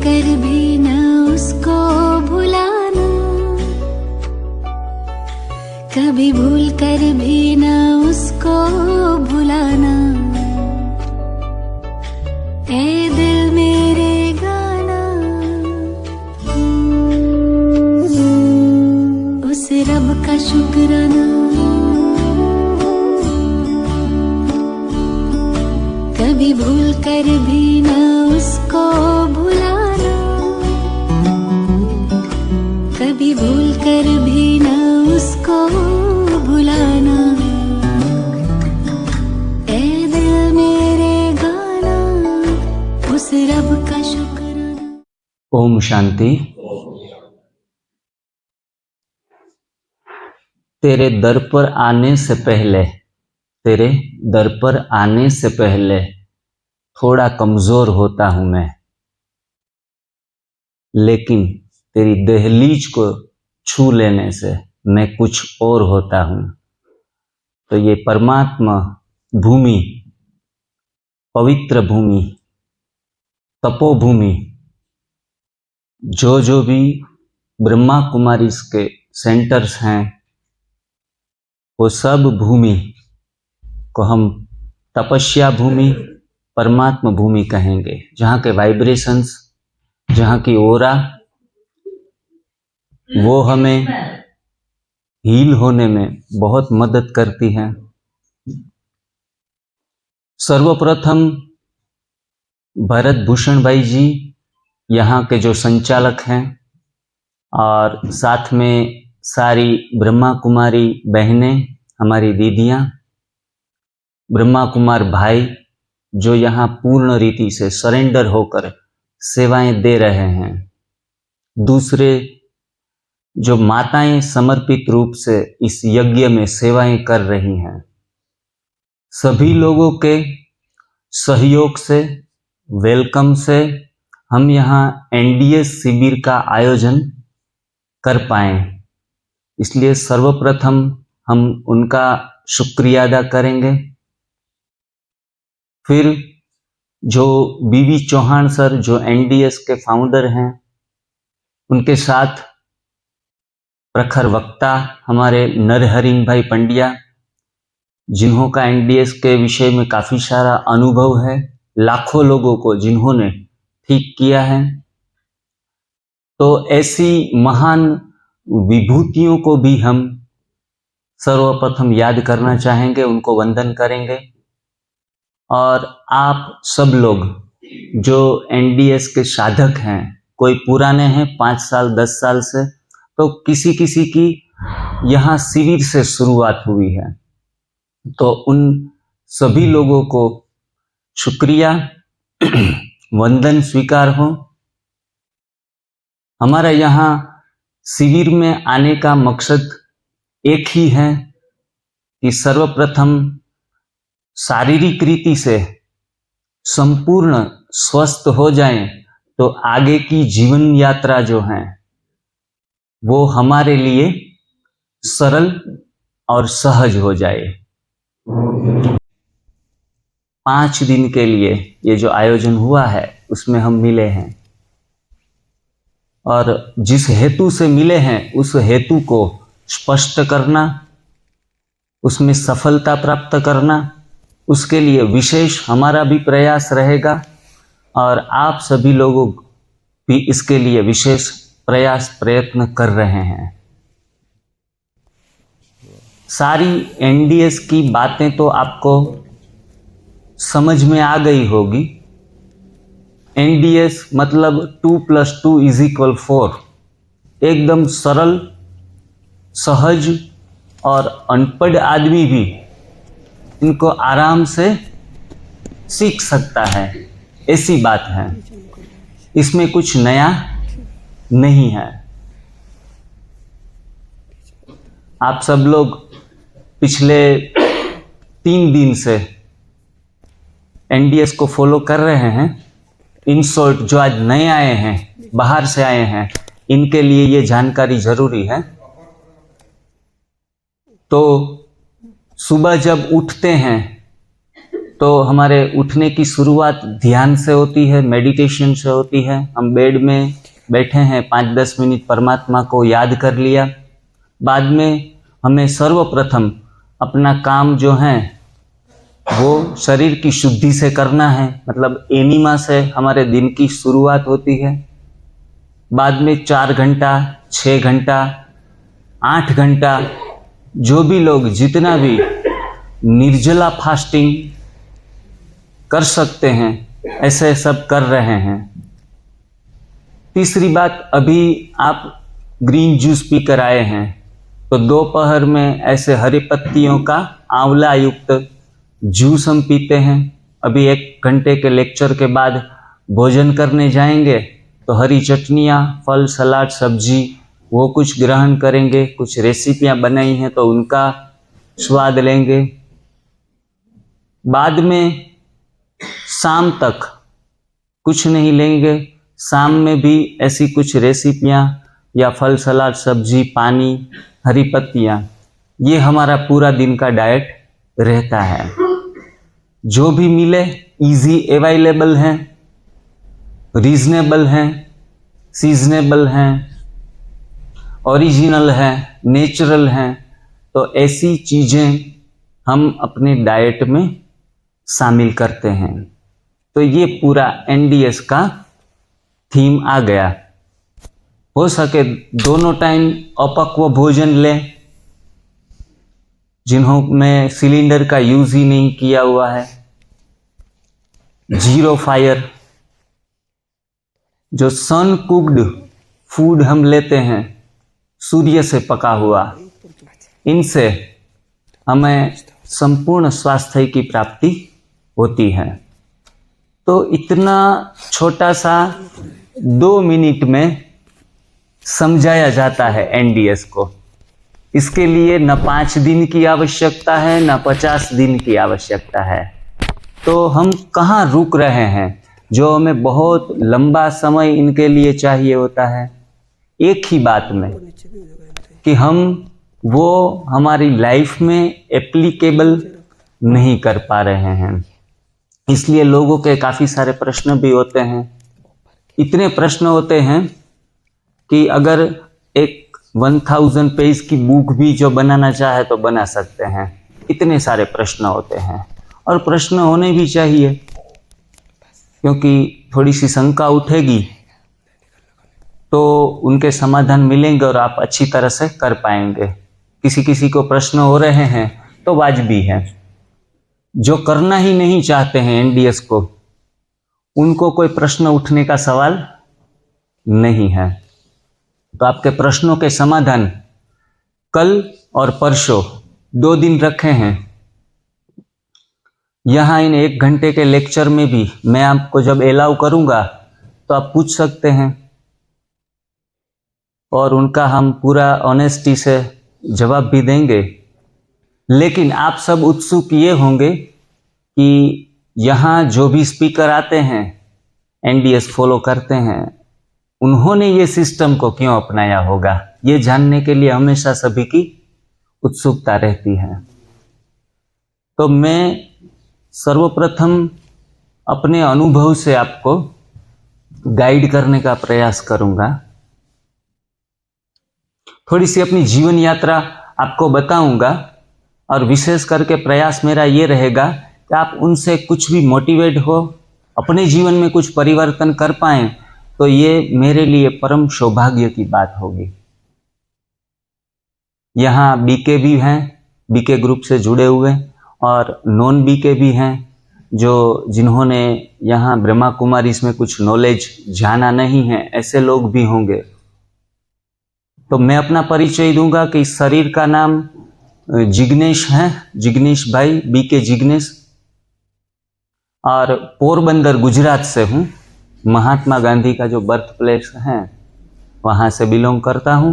कर भी न उसको भुलाना, कभी भूल कर भी न उसको भुलाना। ए दिल मेरे गाना, उस रब का शुक्राना, कभी भूल कर भी न उसको भुलाना, कभी भूल कर भी न उसको भुलाना। ए दिल मेरे गाना, उस रब का शुक्राना। ओम शांति। तेरे दर पर आने से पहले, तेरे दर पर आने से पहले थोड़ा कमजोर होता हूं मैं, लेकिन तेरी दहलीज को छू लेने से मैं कुछ और होता हूं। तो ये परमात्मा भूमि, पवित्र भूमि, तपोभूमि, जो भी ब्रह्मा कुमारी के सेंटर्स हैं, वो सब भूमि को हम तपस्या भूमि, परमात्मा भूमि कहेंगे, जहाँ के वाइब्रेशंस, जहाँ की ओरा, वो हमें हील होने में बहुत मदद करती है। सर्वप्रथम भरत भूषण भाई जी यहाँ के जो संचालक हैं, और साथ में सारी ब्रह्मा कुमारी बहनें, हमारी दीदियाँ, ब्रह्मा कुमार भाई जो यहाँ पूर्ण रीति से सरेंडर होकर सेवाएं दे रहे हैं, दूसरे जो माताएं समर्पित रूप से इस यज्ञ में सेवाएं कर रही हैं, सभी लोगों के सहयोग से, वेलकम से हम यहाँ एनडीएस शिविर का आयोजन कर पाए। इसलिए सर्वप्रथम हम उनका शुक्रिया अदा करेंगे। फिर जो बीवी चौहान सर, जो एनडीएस के फाउंडर हैं, उनके साथ प्रखर वक्ता हमारे नरहरिन भाई पंड्या, जिन्हों का एनडीएस के विषय में काफी सारा अनुभव है, लाखों लोगों को जिन्होंने ठीक किया है। तो ऐसी महान विभूतियों को भी हम सर्वप्रथम याद करना चाहेंगे, उनको वंदन करेंगे। और आप सब लोग जो एनडीएस के साधक हैं, कोई पुराने हैं 5 साल 10 साल से, तो किसी किसी की यहाँ शिविर से शुरुआत हुई है, तो उन सभी लोगों को शुक्रिया, वंदन स्वीकार हो। हमारा यहाँ शिविर में आने का मकसद एक ही है कि सर्वप्रथम शारीरिक रीति से संपूर्ण स्वस्थ हो जाएं, तो आगे की जीवन यात्रा जो है वो हमारे लिए सरल और सहज हो जाए। 5 दिन के लिए ये जो आयोजन हुआ है उसमें हम मिले हैं, और जिस हेतु से मिले हैं उस हेतु को स्पष्ट करना, उसमें सफलता प्राप्त करना, उसके लिए विशेष हमारा भी प्रयास रहेगा, और आप सभी लोगों भी इसके लिए विशेष प्रयास प्रयत्न कर रहे हैं। सारी एनडीएस की बातें तो आपको समझ में आ गई होगी। एनडीएस मतलब 2 + 2 = 4, एकदम सरल, सहज, और अनपढ़ आदमी भी इनको आराम से सीख सकता है, ऐसी बात है। इसमें कुछ नया नहीं है। आप सब लोग पिछले 3 दिन से एनडीएस को फॉलो कर रहे हैं। इन शॉर्ट, जो आज नए आए हैं, बाहर से आए हैं, इनके लिए ये जानकारी जरूरी है। तो सुबह जब उठते हैं तो हमारे उठने की शुरुआत ध्यान से होती है, मेडिटेशन से होती है। हम बेड में बैठे हैं, 5-10 मिनट परमात्मा को याद कर लिया। बाद में हमें सर्वप्रथम अपना काम जो है वो शरीर की शुद्धि से करना है, मतलब एनिमा से हमारे दिन की शुरुआत होती है। बाद में 4 घंटा, 6 घंटा, 8 घंटा, जो भी लोग जितना भी निर्जला फास्टिंग कर सकते हैं ऐसे सब कर रहे हैं। तीसरी बात, अभी आप ग्रीन जूस पीकर आए हैं, तो दोपहर में ऐसे हरी पत्तियों का आंवला युक्त जूस हम पीते हैं। अभी 1 घंटे के लेक्चर के बाद भोजन करने जाएंगे तो हरी चटनियाँ, फल, सलाद, सब्जी वो कुछ ग्रहण करेंगे। कुछ रेसिपियाँ बनाई हैं तो उनका स्वाद लेंगे। बाद में शाम तक कुछ नहीं लेंगे। शाम में भी ऐसी कुछ रेसिपियाँ या फल, सलाद, सब्जी, पानी, हरी पत्तियाँ, ये हमारा पूरा दिन का डाइट रहता है। जो भी मिले इजी अवेलेबल हैं, रीजनेबल हैं, सीजनेबल हैं, ओरिजिनल हैं, नेचुरल हैं, तो ऐसी चीज़ें हम अपने डाइट में शामिल करते हैं। तो ये पूरा एनडीएस का थीम आ गया। हो सके दोनों टाइम अपक्व भोजन लें, जिन्होंने सिलेंडर का यूज ही नहीं किया हुआ है। 0 फायर, जो सन कुक्ड फूड हम लेते हैं, सूर्य से पका हुआ, इनसे हमें संपूर्ण स्वास्थ्य की प्राप्ति होती है। तो इतना छोटा सा 2 मिनट में समझाया जाता है एनडीएस को। इसके लिए न 5 दिन की आवश्यकता है, न 50 दिन की आवश्यकता है। तो हम कहाँ रुक रहे हैं, जो हमें बहुत लंबा समय इनके लिए चाहिए होता है, एक ही बात में कि हम वो हमारी लाइफ में एप्लीकेबल नहीं कर पा रहे हैं। इसलिए लोगों के काफ़ी सारे प्रश्न भी होते हैं। इतने प्रश्न होते हैं कि अगर एक 1000 पेज की बुक भी जो बनाना चाहे तो बना सकते हैं। इतने सारे प्रश्न होते हैं और प्रश्न होने भी चाहिए, क्योंकि थोड़ी सी शंका उठेगी तो उनके समाधान मिलेंगे और आप अच्छी तरह से कर पाएंगे। किसी किसी को प्रश्न हो रहे हैं तो वाजिबी है। जो करना ही नहीं चाहते हैं एनडीएस को, उनको कोई प्रश्न उठने का सवाल नहीं है। तो आपके प्रश्नों के समाधान कल और परसों 2 दिन रखे हैं। यहाँ इन 1 घंटे के लेक्चर में भी मैं आपको जब अलाउ करूँगा तो आप पूछ सकते हैं और उनका हम पूरा ऑनेस्टी से जवाब भी देंगे। लेकिन आप सब उत्सुक ये होंगे कि यहाँ जो भी स्पीकर आते हैं, एनडीएस फॉलो करते हैं, उन्होंने ये सिस्टम को क्यों अपनाया होगा, ये जानने के लिए हमेशा सभी की उत्सुकता रहती है। तो मैं सर्वप्रथम अपने अनुभव से आपको गाइड करने का प्रयास करूंगा। थोड़ी सी अपनी जीवन यात्रा आपको बताऊंगा और विशेष करके प्रयास मेरा ये रहेगा कि आप उनसे कुछ भी मोटिवेट हो, अपने जीवन में कुछ परिवर्तन कर पाएं, तो ये मेरे लिए परम सौभाग्य की बात होगी। यहाँ बीके भी हैं, बीके ग्रुप से जुड़े हुए, और नॉन बीके भी हैं, जो जिन्होंने यहाँ ब्रह्मा कुमारी इसमें कुछ नॉलेज जाना नहीं है, ऐसे लोग भी होंगे। तो मैं अपना परिचय दूंगा कि इस शरीर का नाम जिग्नेश है, जिग्नेश भाई, बीके जिग्नेश, और पोरबंदर गुजरात से हूँ। महात्मा गांधी का जो बर्थ प्लेस है वहाँ से बिलोंग करता हूँ।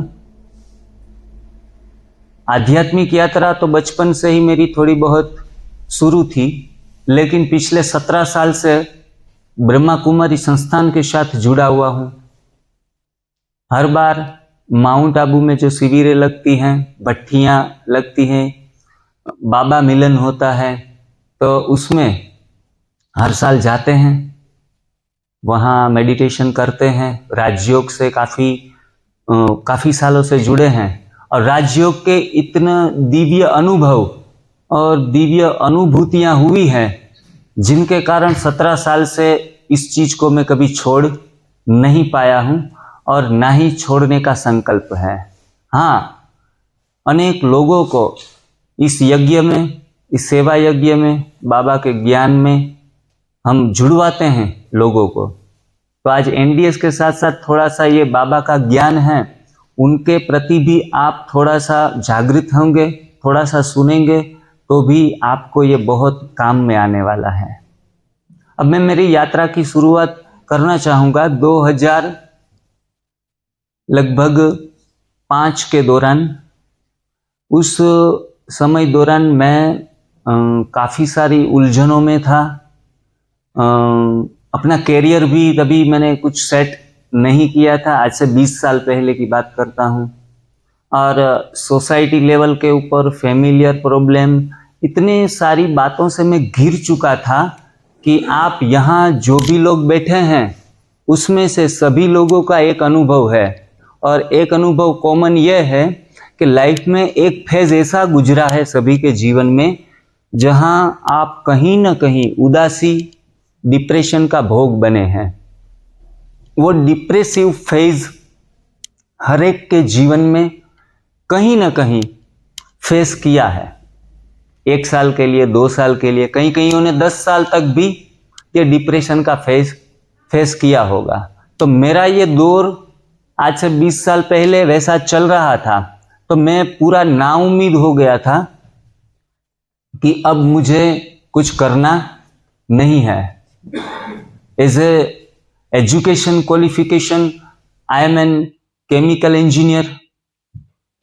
आध्यात्मिक यात्रा तो बचपन से ही मेरी थोड़ी बहुत शुरू थी, लेकिन पिछले 17 साल से ब्रह्मा कुमारी संस्थान के साथ जुड़ा हुआ हूँ। हर बार माउंट आबू में जो शिविरें लगती हैं, भट्टियाँ लगती हैं, बाबा मिलन होता है, तो उसमें हर साल जाते हैं, वहाँ मेडिटेशन करते हैं, राजयोग से काफ़ी सालों से जुड़े हैं और राजयोग के इतना दिव्य अनुभव और दिव्य अनुभूतियाँ हुई हैं जिनके कारण 17 साल से इस चीज़ को मैं कभी छोड़ नहीं पाया हूँ और ना ही छोड़ने का संकल्प है। हाँ, अनेक लोगों को इस यज्ञ में, इस सेवा यज्ञ में, बाबा के ज्ञान में हम जुड़वाते हैं लोगों को। तो आज एनडीएस के साथ साथ थोड़ा सा ये बाबा का ज्ञान है, उनके प्रति भी आप थोड़ा सा जागृत होंगे, थोड़ा सा सुनेंगे तो भी आपको ये बहुत काम में आने वाला है। अब मैं मेरी यात्रा की शुरुआत करना चाहूँगा 2000 लगभग 5 के दौरान। उस समय दौरान मैं काफ़ी सारी उलझनों में था। अपना कैरियर भी तभी मैंने कुछ सेट नहीं किया था, आज से 20 साल पहले की बात करता हूँ। और सोसाइटी लेवल के ऊपर फैमिलियर प्रॉब्लम, इतनी सारी बातों से मैं घिर चुका था कि आप यहाँ जो भी लोग बैठे हैं उसमें से सभी लोगों का एक अनुभव है और एक अनुभव कॉमन यह है कि लाइफ में एक फेज ऐसा गुजरा है सभी के जीवन में जहाँ आप कहीं ना कहीं उदासी, डिप्रेशन का भोग बने हैं। वो डिप्रेसिव फेज हर एक के जीवन में कहीं ना कहीं फेस किया है, 1 साल के लिए, 2 साल के लिए, कहीं कहीं ने 10 साल तक भी ये डिप्रेशन का फेस किया होगा। तो मेरा ये दौर आज से 20 साल पहले वैसा चल रहा था, तो मैं पूरा नाउम्मीद हो गया था कि अब मुझे कुछ करना नहीं है। As a education qualification I am an chemical engineer.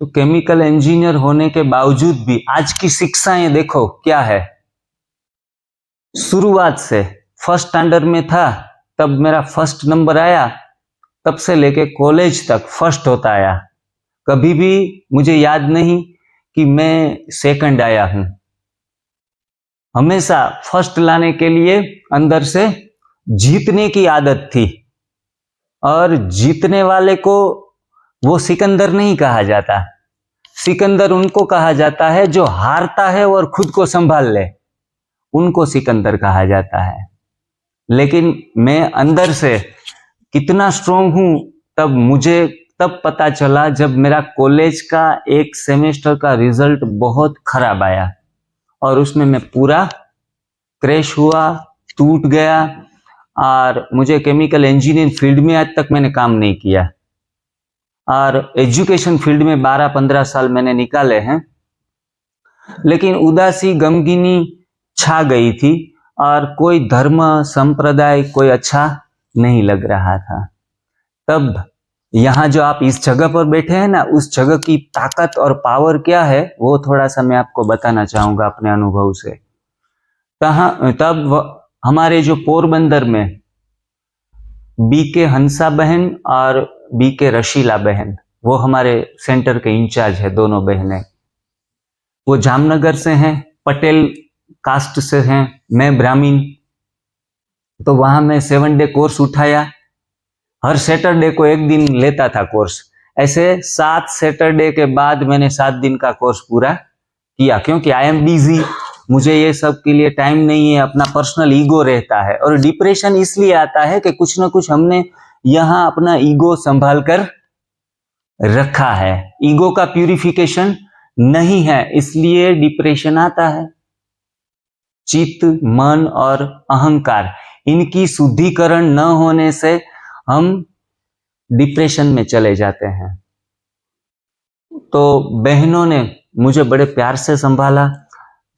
तो केमिकल इंजीनियर होने के बावजूद भी आज की शिक्षाएं देखो क्या है। शुरुआत से फर्स्ट स्टैंडर्ड में था तब मेरा फर्स्ट नंबर आया, तब से लेके कॉलेज तक फर्स्ट होता आया। कभी भी मुझे याद नहीं कि मैं सेकंड आया हूं। हमेशा फर्स्ट लाने के लिए अंदर से जीतने की आदत थी और जीतने वाले को वो सिकंदर नहीं कहा जाता। सिकंदर उनको कहा जाता है जो हारता है और खुद को संभाल ले, उनको सिकंदर कहा जाता है। लेकिन मैं अंदर से कितना स्ट्रांग हूं तब मुझे पता चला जब मेरा कॉलेज का एक सेमेस्टर का रिजल्ट बहुत खराब आया और उसमें मैं पूरा क्रैश हुआ, टूट गया और मुझे केमिकल इंजीनियरिंग फील्ड में आज तक मैंने काम नहीं किया और एजुकेशन फील्ड में 12-15 साल मैंने निकाले हैं। लेकिन उदासी, गमगीनी छा गई थी और कोई धर्म, संप्रदाय कोई अच्छा नहीं लग रहा था। तब यहाँ जो आप इस जगह पर बैठे हैं ना, उस जगह की ताकत और पावर क्या है वो थोड़ा सा मैं आपको बताना चाहूंगा अपने अनुभव से। तब हमारे जो पोरबंदर में बीके हंसा बहन और बीके रशीला बहन, वो हमारे सेंटर के इंचार्ज है, दोनों बहनें। वो जामनगर से हैं, पटेल कास्ट से हैं, मैं ब्राह्मीण। तो वहां मैं 7 डे कोर्स उठाया, हर सैटरडे को 1 दिन लेता था कोर्स। ऐसे 7 सैटरडे के बाद मैंने 7 दिन का कोर्स पूरा किया, क्योंकि आई एम बिजी, मुझे ये सब के लिए टाइम नहीं है, अपना पर्सनल ईगो रहता है। और डिप्रेशन इसलिए आता है कि कुछ ना कुछ हमने यहाँ अपना ईगो संभाल कर रखा है, ईगो का प्यूरिफिकेशन नहीं है, इसलिए डिप्रेशन आता है। चित्त, मन और अहंकार, इनकी शुद्धिकरण न होने से हम डिप्रेशन में चले जाते हैं। तो बहनों ने मुझे बड़े प्यार से संभाला,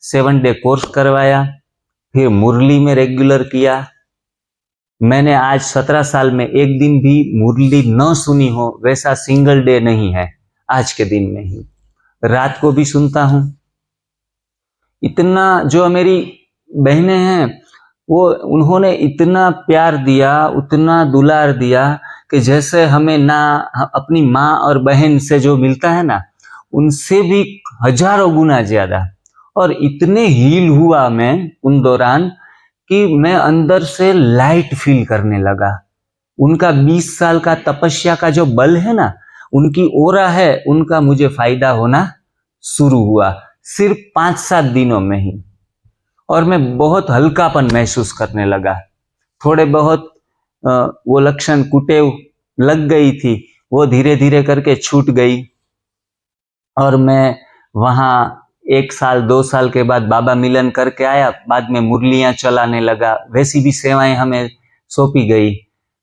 7 डे कोर्स करवाया, फिर मुरली में रेगुलर किया। मैंने आज 17 साल में एक दिन भी मुरली न सुनी हो वैसा सिंगल डे नहीं है। आज के दिन में ही रात को भी सुनता हूं। इतना जो मेरी बहनें हैं वो, उन्होंने इतना प्यार दिया, उतना दुलार दिया कि जैसे हमें ना अपनी माँ और बहन से जो मिलता है ना, उनसे भी हजारों गुना ज्यादा। और इतने हील हुआ मैं उन दौरान कि मैं अंदर से लाइट फील करने लगा। उनका 20 साल का तपस्या का जो बल है ना, उनकी ओरा है, उनका मुझे फायदा होना शुरू हुआ सिर्फ 5-7 दिनों में ही। और मैं बहुत हल्कापन महसूस करने लगा। थोड़े बहुत वो लक्षण कुटेव लग गई थी, वो धीरे धीरे करके छूट गई। और मैं वहाँ 1 साल 2 साल के बाद बाबा मिलन करके आया। बाद में मुरलियाँ चलाने लगा। वैसी भी सेवाएं हमें सौंपी गई,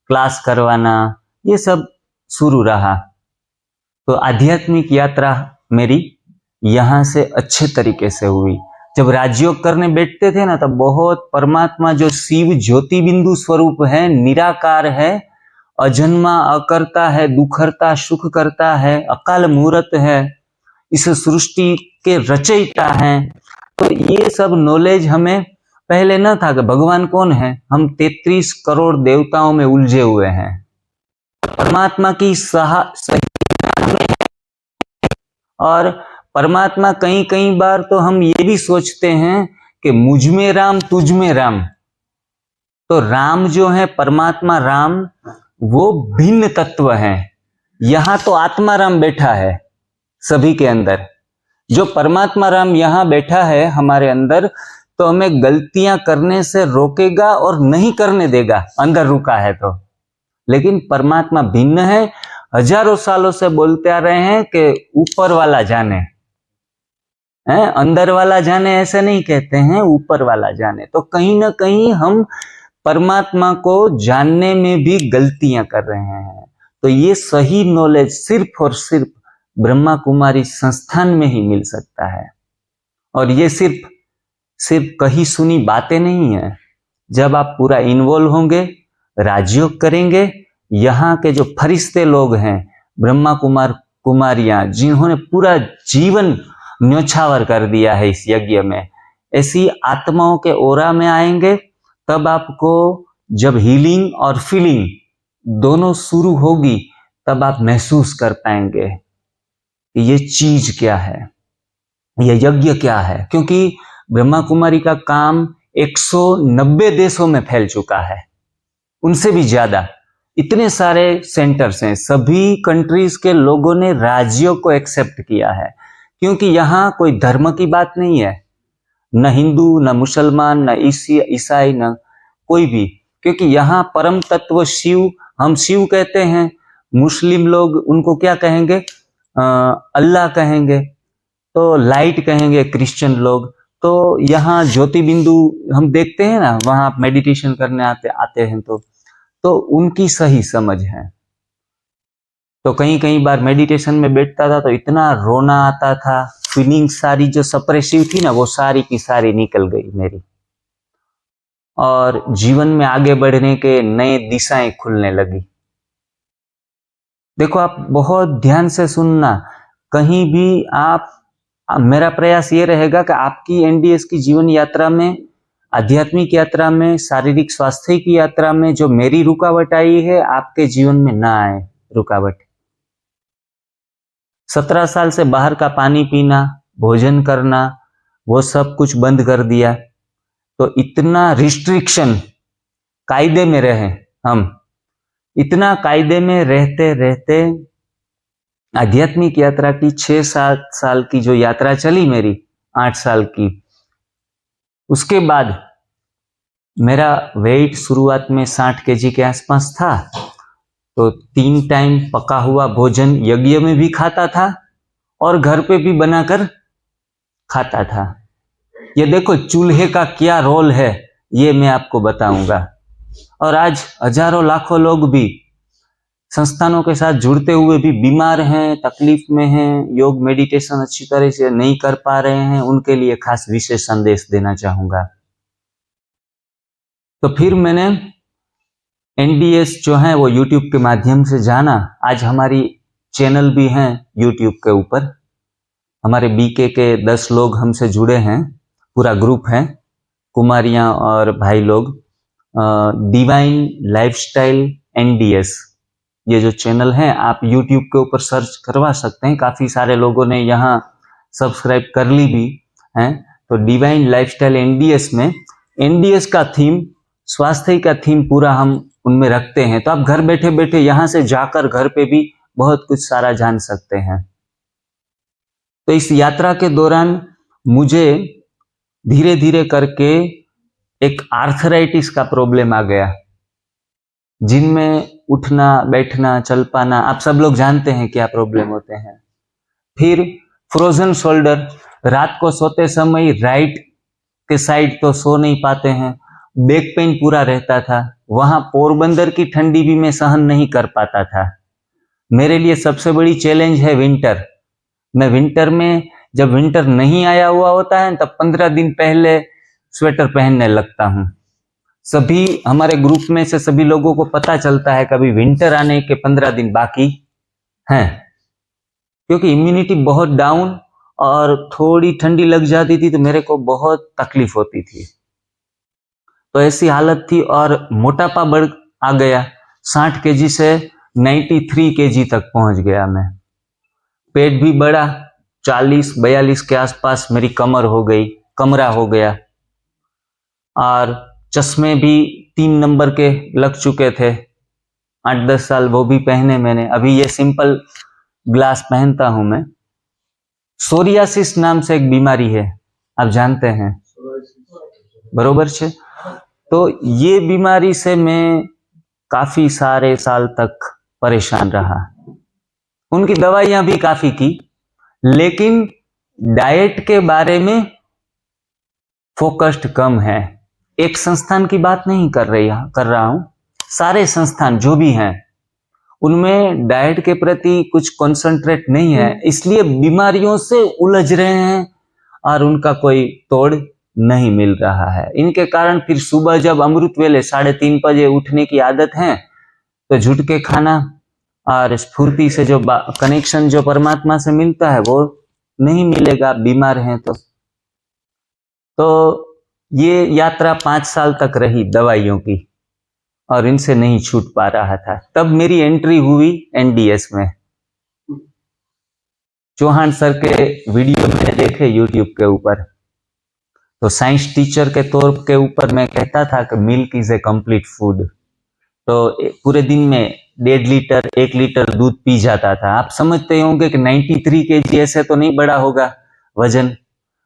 क्लास करवाना, ये सब शुरू रहा। तो आध्यात्मिक यात्रा मेरी यहाँ से अच्छे तरीके से हुई। जब राजयोग करने बैठते थे ना, तब बहुत परमात्मा जो शिव ज्योति बिंदु स्वरूप है, निराकार है, अजन्मा, अकर्ता है, दुखहर्ता, सुख करता है, अकाल मूर्त है, इस सृष्टि के रचयिता हैं। तो ये सब नॉलेज हमें पहले न था कि भगवान कौन है। हम 33 करोड़ देवताओं में उलझे हुए हैं। परमात्मा की और परमात्मा कई बार तो हम ये भी सोचते हैं कि मुझ में राम तुझ में राम। तो राम जो है, परमात्मा राम, वो भिन्न तत्व है। यहां तो आत्मा राम बैठा है सभी के अंदर। जो परमात्मा राम यहां बैठा है हमारे अंदर, तो हमें गलतियां करने से रोकेगा और नहीं करने देगा, अंदर रुका है तो। लेकिन परमात्मा भिन्न है। हजारों सालों से बोलते आ रहे हैं कि ऊपर वाला जाने है, अंदर वाला जाने ऐसे नहीं कहते हैं, ऊपर वाला जाने। तो कहीं ना कहीं हम परमात्मा को जानने में भी गलतियां कर रहे हैं। तो ये सही नॉलेज सिर्फ और सिर्फ ब्रह्मा कुमारी संस्थान में ही मिल सकता है। और ये सिर्फ कही सुनी बातें नहीं है। जब आप पूरा इन्वॉल्व होंगे, राजयोग करेंगे, यहाँ के जो फरिश्ते लोग हैं, ब्रह्मा कुमार कुमारियां, जिन्होंने पूरा जीवन न्योछावर कर दिया है इस यज्ञ में, ऐसी आत्माओं के ओरा में आएंगे, तब आपको जब हीलिंग और फीलिंग दोनों शुरू होगी, तब आप महसूस कर पाएंगे कि ये चीज क्या है, ये यज्ञ क्या है। क्योंकि ब्रह्मा कुमारी का काम 190 देशों में फैल चुका है, उनसे भी ज्यादा। इतने सारे सेंटर्स हैं, सभी कंट्रीज के लोगों ने राजयोग को एक्सेप्ट किया है। क्योंकि यहाँ कोई धर्म की बात नहीं है, न हिंदू, न मुसलमान, न ईसाई, न कोई भी। क्योंकि यहाँ परम तत्व शिव, हम शिव कहते हैं। मुस्लिम लोग उनको क्या कहेंगे? अल्लाह कहेंगे। तो लाइट कहेंगे क्रिश्चियन लोग। तो यहाँ ज्योति बिंदु हम देखते हैं ना, वहां आप मेडिटेशन करने आते हैं तो उनकी सही समझ है। तो कई बार मेडिटेशन में बैठता था तो इतना रोना आता था, फीलिंग सारी जो सप्रेसिव थी ना, वो सारी की सारी निकल गई मेरी। और जीवन में आगे बढ़ने के नए दिशाएं खुलने लगी। देखो, आप बहुत ध्यान से सुनना। कहीं भी आप, मेरा प्रयास ये रहेगा कि आपकी एनडीएस की जीवन यात्रा में, आध्यात्मिक यात्रा में, शारीरिक स्वास्थ्य की यात्रा में जो मेरी रुकावट आई है, आपके जीवन में ना आए रुकावट। 17 साल से बाहर का पानी पीना, भोजन करना, वो सब कुछ बंद कर दिया। तो इतना रिस्ट्रिक्शन, कायदे में रहे हम, इतना कायदे में रहते रहते आध्यात्मिक यात्रा की 6-7 साल की जो यात्रा चली मेरी, 8 साल की, उसके बाद मेरा वेट शुरुआत में 60 केजी के आसपास था। तो 3 टाइम पका हुआ भोजन यज्ञ में भी खाता था और घर पे भी बनाकर खाता था। ये देखो चूल्हे का क्या रोल है, ये मैं आपको बताऊंगा। और आज हजारों लाखों लोग भी संस्थानों के साथ जुड़ते हुए भी बीमार हैं, तकलीफ में हैं, योग मेडिटेशन अच्छी तरह से नहीं कर पा रहे हैं। उनके लिए खास विशेष संदेश देना चाहूंगा। तो फिर मैंने एनडीएस जो है वो यूट्यूब के माध्यम से जाना। आज हमारी चैनल भी हैं यूट्यूब के ऊपर। हमारे बीके के 10 लोग हमसे जुड़े हैं, पूरा ग्रुप है, कुमारियां और भाई लोग। डिवाइन लाइफस्टाइल एनडीएस, ये जो चैनल है, आप यूट्यूब के ऊपर सर्च करवा सकते हैं। काफी सारे लोगों ने यहाँ सब्सक्राइब कर ली भी हैं। तो डिवाइन लाइफस्टाइल एनडीएस में एनडीएस का थीम, स्वास्थ्य का थीम पूरा हम उनमें रखते हैं। तो आप घर बैठे बैठे यहाँ से जाकर घर पे भी बहुत कुछ सारा जान सकते हैं। तो इस यात्रा के दौरान मुझे धीरे धीरे करके एक आर्थराइटिस का प्रॉब्लम आ गया, जिनमें उठना बैठना चल पाना, आप सब लोग जानते हैं क्या प्रॉब्लम होते हैं। फिर फ्रोजन शोल्डर, रात को सोते समय राइट के साइड तो सो नहीं पाते हैं, बैक पेन पूरा रहता था। वहां पोरबंदर की ठंडी भी मैं सहन नहीं कर पाता था। मेरे लिए सबसे बड़ी चैलेंज है विंटर। मैं विंटर में, जब विंटर नहीं आया हुआ होता है तब 15 दिन पहले स्वेटर पहनने लगता हूं। सभी हमारे ग्रुप में से सभी लोगों को पता चलता है कभी विंटर आने के 15 दिन बाकी हैं, क्योंकि इम्यूनिटी बहुत डाउन और थोड़ी ठंडी लग जाती थी तो मेरे को बहुत तकलीफ होती थी। तो ऐसी हालत थी और मोटापा बढ़ आ गया, 60 केजी से 93 केजी तक पहुंच गया मैं। पेट भी बढ़ा, 40-42 के आसपास मेरी कमरा हो गया, और चश्मे भी 3 नंबर के लग चुके थे। 8-10 साल वो भी पहने मैंने, अभी ये सिंपल ग्लास पहनता हूं मैं। सोरियासिस नाम से एक बीमारी है, आप जानते हैं, बरोबर छे। तो ये बीमारी से मैं काफी सारे साल तक परेशान रहा। उनकी दवाइयां भी काफी की, लेकिन डाइट के बारे में फोकस्ड कम है। एक संस्थान की बात नहीं कर रहा हूं, सारे संस्थान जो भी हैं उनमें डाइट के प्रति कुछ कंसंट्रेट नहीं है, इसलिए बीमारियों से उलझ रहे हैं और उनका कोई तोड़ नहीं मिल रहा है। इनके कारण फिर सुबह जब अमृत वेले 3:30 बजे उठने की आदत है तो झुट के खाना और स्फूर्ति से जो कनेक्शन जो परमात्मा से मिलता है वो नहीं मिलेगा, बीमार हैं तो ये यात्रा 5 साल तक रही दवाइयों की, और इनसे नहीं छूट पा रहा था। तब मेरी एंट्री हुई एनडीएस में। चौहान सर के वीडियो मैंने देखे यूट्यूब के ऊपर, तो साइंस टीचर के तौर के ऊपर मैं कहता था कि milk is a complete food. तो पूरे दिन में 1.5 लीटर 1 लीटर दूध पी जाता था। आप समझते होंगे कि 93 केजी ऐसे तो नहीं बढ़ा होगा वजन।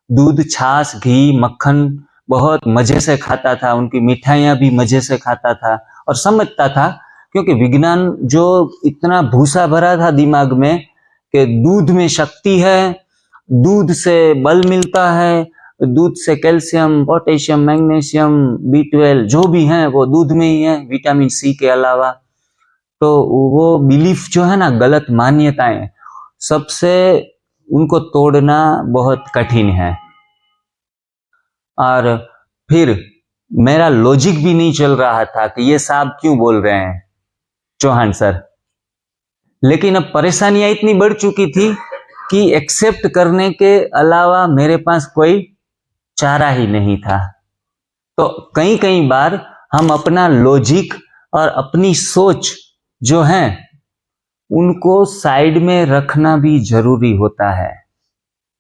दूध, छाछ, घी, मक्खन बहुत मजे से खाता था, उनकी मिठाइयां भी मजे से खाता था और समझता था, क्योंकि विज्ञान जो इतना भूसा भरा था दिमाग में कि दूध में शक्ति है, दूध से बल मिलता है, दूध से कैल्शियम, पोटेशियम, मैग्नीशियम, B12 जो भी है वो दूध में ही है, विटामिन सी के अलावा। तो वो बिलीफ जो है ना, गलत मान्यताएं, सबसे उनको तोड़ना बहुत कठिन है। और फिर मेरा लॉजिक भी नहीं चल रहा था कि ये साहब क्यों बोल रहे हैं चौहान सर। लेकिन अब परेशानियां इतनी बढ़ चुकी थी कि एक्सेप्ट करने के अलावा मेरे पास कोई चारा ही नहीं था। तो कई बार हम अपना लॉजिक और अपनी सोच जो है उनको साइड में रखना भी जरूरी होता है।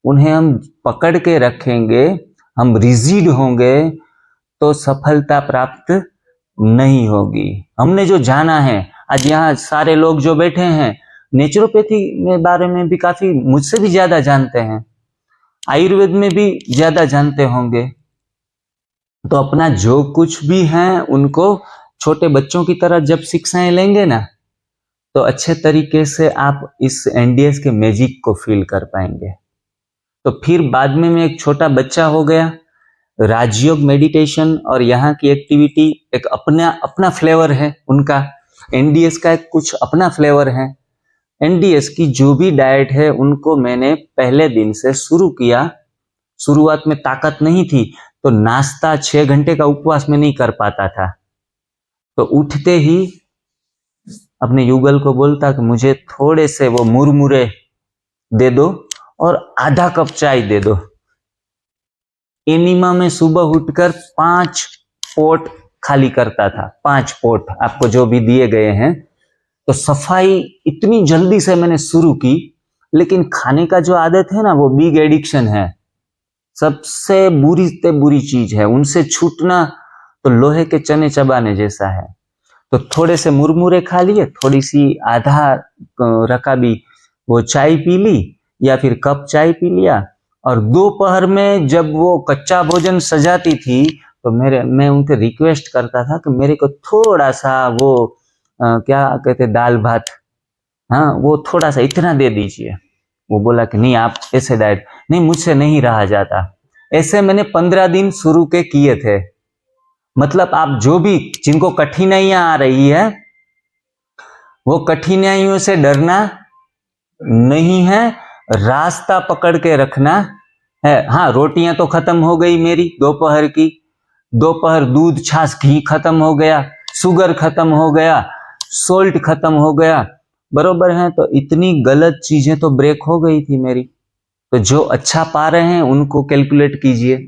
उन्हें हम पकड़ के रखेंगे, हम रिजिड होंगे तो सफलता प्राप्त नहीं होगी। हमने जो जाना है, आज यहाँ सारे लोग जो बैठे हैं नेचुरोपैथी के बारे में भी काफी मुझसे भी ज्यादा जानते हैं, आयुर्वेद में भी ज्यादा जानते होंगे। तो अपना जो कुछ भी है उनको छोटे बच्चों की तरह जब शिक्षाएं लेंगे ना, तो अच्छे तरीके से आप इस एनडीएस के मैजिक को फील कर पाएंगे। तो फिर बाद में मैं एक छोटा बच्चा हो गया। राजयोग मेडिटेशन और यहाँ की एक्टिविटी एक अपना फ्लेवर है उनका, एनडीएस का एक कुछ अपना फ्लेवर है। एनडीएस की जो भी डाइट है उनको मैंने पहले दिन से शुरू किया। शुरुआत में ताकत नहीं थी तो नाश्ता 6 घंटे का उपवास में नहीं कर पाता था, तो उठते ही अपने युगल को बोलता कि मुझे थोड़े से वो मुरमुरे दे दो और आधा कप चाय दे दो। एनिमा में सुबह उठकर 5 पोट खाली करता था, 5 पोट आपको जो भी दिए गए हैं। तो सफाई इतनी जल्दी से मैंने शुरू की, लेकिन खाने का जो आदत है ना वो बिग एडिक्शन है। सबसे बुरी से बुरी चीज है, उनसे छूटना तो लोहे के चने चबाने जैसा है। तो थोड़े से मुरमुरे खा लिए, थोड़ी सी आधा रकाबी वो चाय पी ली या फिर कप चाय पी लिया। और दोपहर में जब वो कच्चा भोजन सजाती थी तो मैं उनके रिक्वेस्ट करता था कि मेरे को थोड़ा सा वो क्या कहते दाल भात, हाँ वो थोड़ा सा इतना दे दीजिए। वो बोला कि नहीं आप ऐसे डाइट नहीं, मुझसे नहीं रहा जाता। ऐसे मैंने 15 दिन शुरू के किए थे। मतलब आप जो भी जिनको कठिनाइयां आ रही है वो कठिनाइयों से डरना नहीं है, रास्ता पकड़ के रखना है। हाँ रोटियां तो खत्म हो गई मेरी दोपहर की, दोपहर दूध छाछ घी खत्म हो गया, शुगर खत्म हो गया, सोल्ट खत्म हो गया, बरोबर है। तो इतनी गलत चीजें तो ब्रेक हो गई थी मेरी। तो जो अच्छा पा रहे हैं उनको कैलकुलेट कीजिए।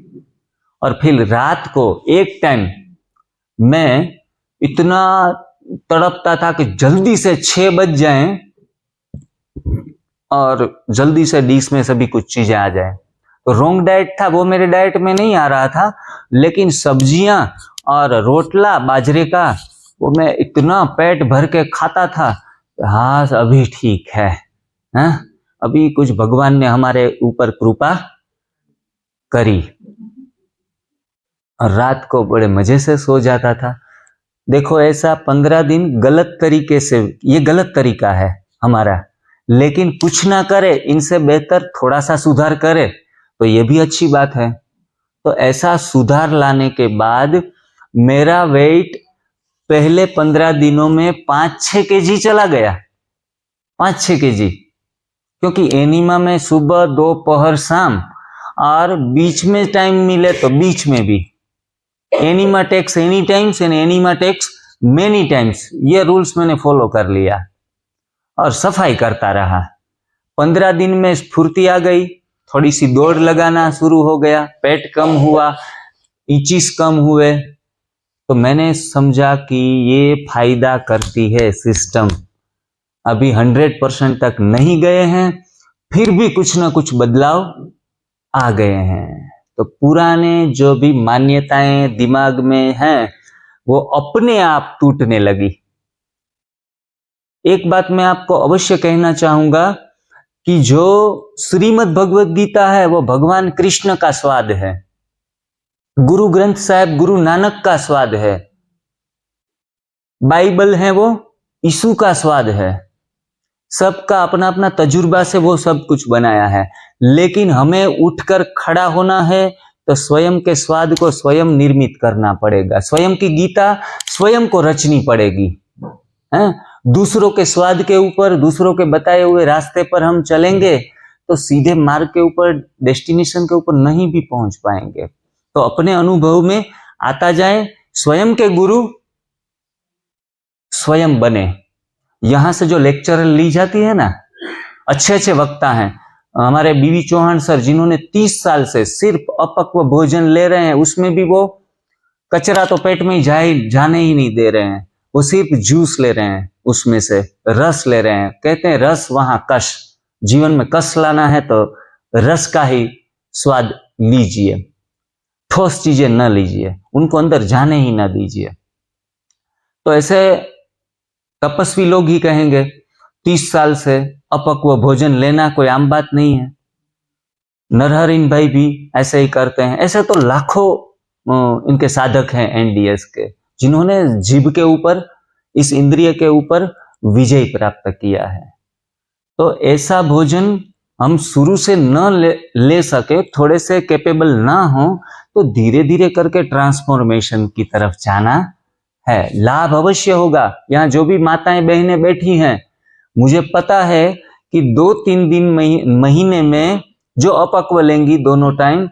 और फिर रात को एक टाइम मैं इतना तड़पता था कि जल्दी से 6 बज जाएं और जल्दी से डिश में सभी कुछ चीजें आ जाएं। तो रॉन्ग डाइट था, वो मेरे डाइट में नहीं आ रहा था, लेकिन सब्जियां और रोटला बाजरे का वो मैं इतना पेट भर के खाता था। हाँ अभी ठीक है, हाँ अभी कुछ भगवान ने हमारे ऊपर कृपा करी। और रात को बड़े मजे से सो जाता था। देखो ऐसा 15 दिन गलत तरीके से, ये गलत तरीका है हमारा, लेकिन कुछ ना करे इनसे बेहतर थोड़ा सा सुधार करे तो ये भी अच्छी बात है। तो ऐसा सुधार लाने के बाद मेरा वेट पहले 15 दिनों में 5-6 केजी चला गया, 5-6 केजी। क्योंकि एनीमा में सुबह दोपहर शाम और बीच में टाइम मिले तो बीच में भी, enema takes any times and enema takes many times, ये रूल्स मैंने फॉलो कर लिया और सफाई करता रहा। 15 दिन में स्फूर्ति आ गई, थोड़ी सी दौड़ लगाना शुरू हो गया, पेट कम हुआ, इंचिस कम हुए। तो मैंने समझा कि ये फायदा करती है सिस्टम। अभी 100% तक नहीं गए हैं, फिर भी कुछ ना कुछ बदलाव आ गए हैं। तो पुराने जो भी मान्यताएं दिमाग में हैं वो अपने आप टूटने लगी। एक बात मैं आपको अवश्य कहना चाहूंगा कि जो श्रीमद् भगवत गीता है वो भगवान कृष्ण का स्वाद है, गुरु ग्रंथ साहिब गुरु नानक का स्वाद है, बाइबल है वो यीशु का स्वाद है। सबका अपना अपना तजुर्बा से वो सब कुछ बनाया है, लेकिन हमें उठकर खड़ा होना है तो स्वयं के स्वाद को स्वयं निर्मित करना पड़ेगा, स्वयं की गीता स्वयं को रचनी पड़ेगी। हैं? दूसरों के स्वाद के ऊपर, दूसरों के बताए हुए रास्ते पर हम चलेंगे तो सीधे मार्ग के ऊपर, डेस्टिनेशन के ऊपर नहीं भी पहुंच पाएंगे। तो अपने अनुभव में आता जाए, स्वयं के गुरु स्वयं बने। यहां से जो लेक्चर ली जाती है ना, अच्छे अच्छे वक्ता हैं हमारे बीवी चौहान सर, जिन्होंने 30 साल से सिर्फ अपक्व भोजन ले रहे हैं, उसमें भी वो कचरा तो पेट में जाने ही नहीं दे रहे हैं, वो सिर्फ जूस ले रहे हैं, उसमें से रस ले रहे हैं। कहते हैं रस वहां कष, जीवन में कष लाना है तो रस का ही स्वाद लीजिए, ठोस चीजें न लीजिए, उनको अंदर जाने ही ना दीजिए। तो ऐसे तपस्वी लोग ही कहेंगे 30 साल से अपक्व भोजन लेना कोई आम बात नहीं है। नरहरिन भाई भी ऐसे ही करते हैं। ऐसे तो लाखों इनके साधक हैं एनडीएस के, जिन्होंने जीभ के ऊपर, इस इंद्रिय के ऊपर विजय प्राप्त किया है। तो ऐसा भोजन हम शुरू से न ले सके, थोड़े से कैपेबल ना हो, तो धीरे धीरे करके ट्रांसफॉर्मेशन की तरफ जाना है। लाभ अवश्य होगा। यहाँ जो भी माताएं बहनें बैठी हैं, मुझे पता है कि 2-3 दिन महीने में जो अपक्व लेंगी दोनों टाइम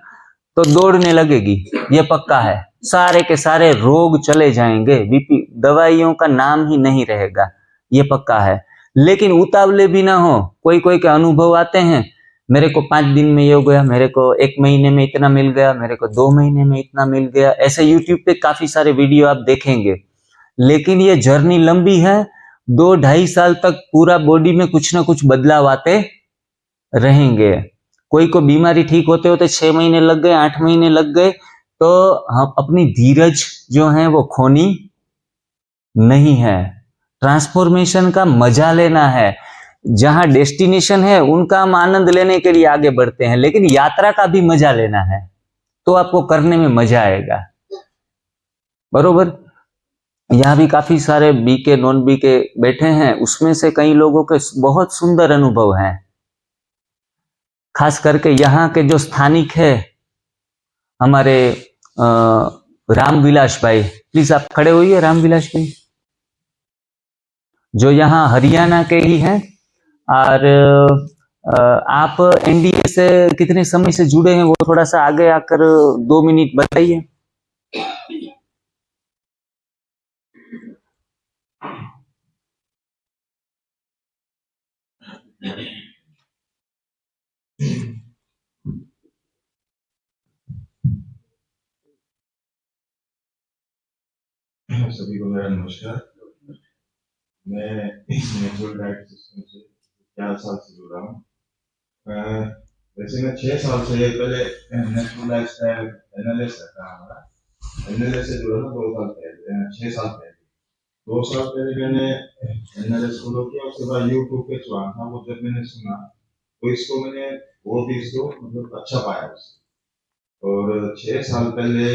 तो दौड़ने लगेगी, ये पक्का है। सारे के सारे रोग चले जाएंगे, बीपी दवाइयों का नाम ही नहीं रहेगा, ये पक्का है। लेकिन उतावले भी ना हो। कोई कोई के अनुभव आते हैं, मेरे को 5 दिन में ये हो गया, मेरे को 1 महीने में इतना मिल गया, मेरे को 2 महीने में इतना मिल गया। ऐसे यूट्यूब पे काफी सारे वीडियो आप देखेंगे। लेकिन ये जर्नी लंबी है, 2-2.5 साल तक पूरा बॉडी में कुछ ना कुछ बदलाव आते रहेंगे। कोई को बीमारी ठीक होते होते 6 महीने लग गए, 8 महीने लग गए, तो हम अपनी धीरज जो है वो खोनी नहीं है। ट्रांसफॉर्मेशन का मजा लेना है। जहां डेस्टिनेशन है उनका हम आनंद लेने के लिए आगे बढ़ते हैं, लेकिन यात्रा का भी मजा लेना है, तो आपको करने में मजा आएगा। बरोबर। यहाँ भी काफी सारे बीके नॉन बीके बैठे हैं, उसमें से कई लोगों के बहुत सुंदर अनुभव हैं। खास करके यहाँ के जो स्थानिक है हमारे रामविलास भाई, प्लीज आप खड़े होइए। रामविलास भाई जो यहाँ हरियाणा के ही हैं, और आप एनडीए से कितने समय से जुड़े हैं वो थोड़ा सा आगे आकर 2 मिनट बताइए। सभी को मेरा नमस्कार। मैं इस नेचुरल डाइट सिस्टम से 4 साल से जुड़ा हूँ। वैसे मैं 6 साल से पहले नेचुरल लाइफ स्टाइल एनालिस्ट था हमारा, एनालिस्ट से जुड़ा था 2 साल पहले, 6 साल पहले। 2 साल पहले मैंने एनालिस्ट फॉलो किया, उसके बाद यूट्यूब पे चुना था, वो जब मैंने सुना तो इसको मैंने बहुत ही इसको मतलब अच्छा पाया उससे। और 6 साल पहले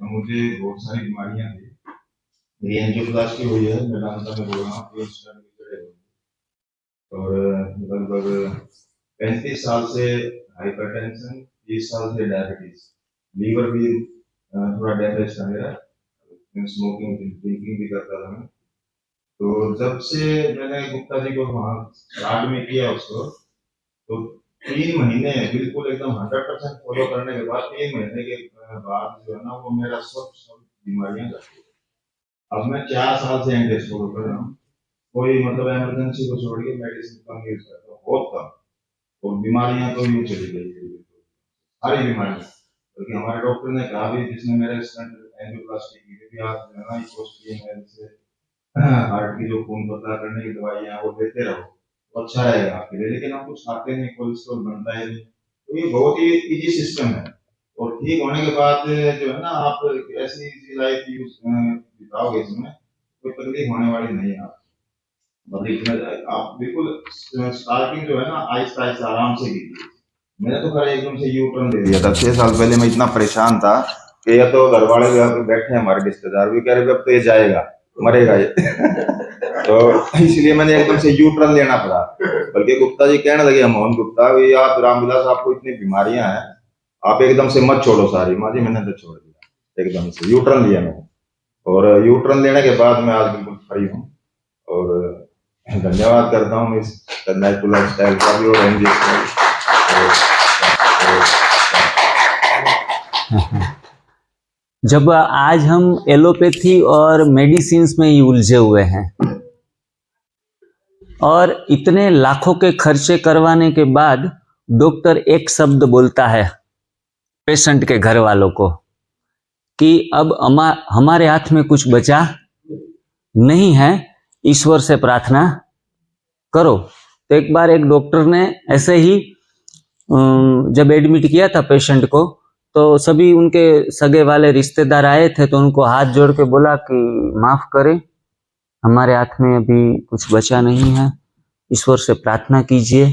मुझे बहुत सारी बीमारियां थी, मेरी एंजियोप्लास्टी हुई है, मैं नालंदा में बोल रहा हूँ, और लगभग 35 साल से हाइपरटेंशन, 30 साल से डायबिटीज, लीवर भी थोड़ा डैमेज था मेरा, स्मोकिंग ड्रिंकिंग भी करता था मैं। तो जब से मैंने गुप्ता जी को वहाँ स्टार्ट में किया उसको, तो 3 महीने बिल्कुल एकदम 100% फॉलो करने के बाद 3 महीने के बाद जो है ना वो मेरा सब बीमारियां घट गई। अब मैं 4 साल से एंटीबायोटिक फॉलो कर रहा हूँ, कोई मतलब इमरजेंसी को छोड़ के मेडिसिन कम यूज करता हूँ, बहुत कम। और बीमारियां तो यूं चली गई, सारी बीमारियां। क्योंकि हमारे डॉक्टर ने कहा भी, जिसने मेरे स्टेंट एंजियोप्लास्टी की थी, आप जो है ना कोशिश से हार्ट की जो खून पतला करने की दवाइयां वो देते रहो तो अच्छा रहेगा आपके लिए, लेकिन हम कुछ खाते नहीं, कोलेस्ट्रॉल बनता है नहीं। तो ये बहुत ही इजी सिस्टम है, और ठीक होने के बाद जो है ना आप ऐसी इजी लाइफ यूज बिताओगे, इसमें कोई तकलीफ होने वाली नहीं है आपको। मतलब आप बिल्कुल स्टार्टिंग जो है ना आहिस्ता आहिस्ता आराम से कीजिए। मैंने तो खैर एकदम से यू टर्न दे दिया था। 6 साल पहले मैं इतना परेशान था कि या तो घर वाले भी आके बैठे हैं, हमारे रिश्तेदार भी कह रहे अब तो ये जाएगा, मरेगा ये तो इसलिए मैंने एकदम से यू टर्न लेना पड़ा। बल्कि गुप्ता जी कहने लगे, मोहन गुप्ता, भी आप रामविलास, आपको इतनी बीमारियां हैं, आप एकदम से मत छोड़ो सारी। माँ जी मैंने तो छोड़ दिया, एकदम से यू टर्न लिया मैंने, और यू टर्न लेने के बाद मैं आज बिल्कुल फ्री हूँ। और धन्यवाद करता हूँ इस नेचुरल लाइफ स्टाइल का भी और एनजीएस जब आज हम एलोपैथी और मेडिसिन्स में ही उलझे हुए हैं, और इतने लाखों के खर्चे करवाने के बाद डॉक्टर एक शब्द बोलता है पेशेंट के घर वालों को कि अब हमारे हाथ में कुछ बचा नहीं है, ईश्वर से प्रार्थना करो। तो एक बार एक डॉक्टर ने ऐसे ही जब एडमिट किया था पेशेंट को, तो सभी उनके सगे वाले रिश्तेदार आए थे, तो उनको हाथ जोड़ के बोला कि माफ करें, हमारे हाथ में अभी कुछ बचा नहीं है, ईश्वर से प्रार्थना कीजिए।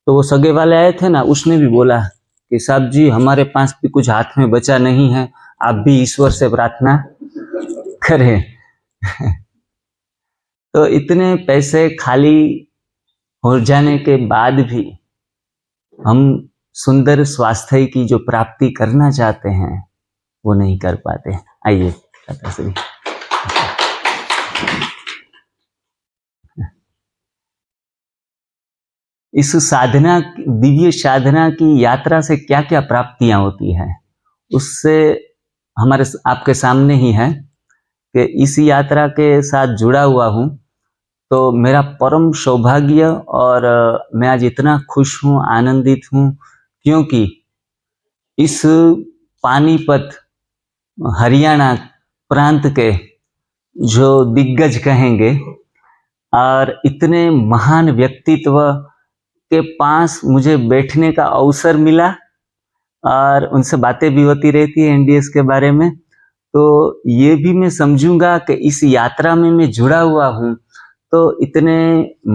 तो वो सगे वाले आए थे ना, उसने भी बोला कि साहब जी हमारे पास भी कुछ हाथ में बचा नहीं है, आप भी ईश्वर से प्रार्थना करें। तो इतने पैसे खाली हो जाने के बाद भी हम सुंदर स्वास्थ्य की जो प्राप्ति करना चाहते हैं वो नहीं कर पाते। आइए दादा श्री। इस साधना, दिव्य साधना की यात्रा से क्या क्या प्राप्तियां होती हैं, उससे हमारे आपके सामने ही है कि इस यात्रा के साथ जुड़ा हुआ हूं, तो मेरा परम सौभाग्य, और मैं आज इतना खुश हूं, आनंदित हूं, क्योंकि इस पानीपत हरियाणा प्रांत के जो दिग्गज कहेंगे और इतने महान व्यक्तित्व के पास मुझे बैठने का अवसर मिला और उनसे बातें भी होती रहती है एनडीएस के बारे में, तो ये भी मैं समझूंगा कि इस यात्रा में मैं जुड़ा हुआ हूँ, तो इतने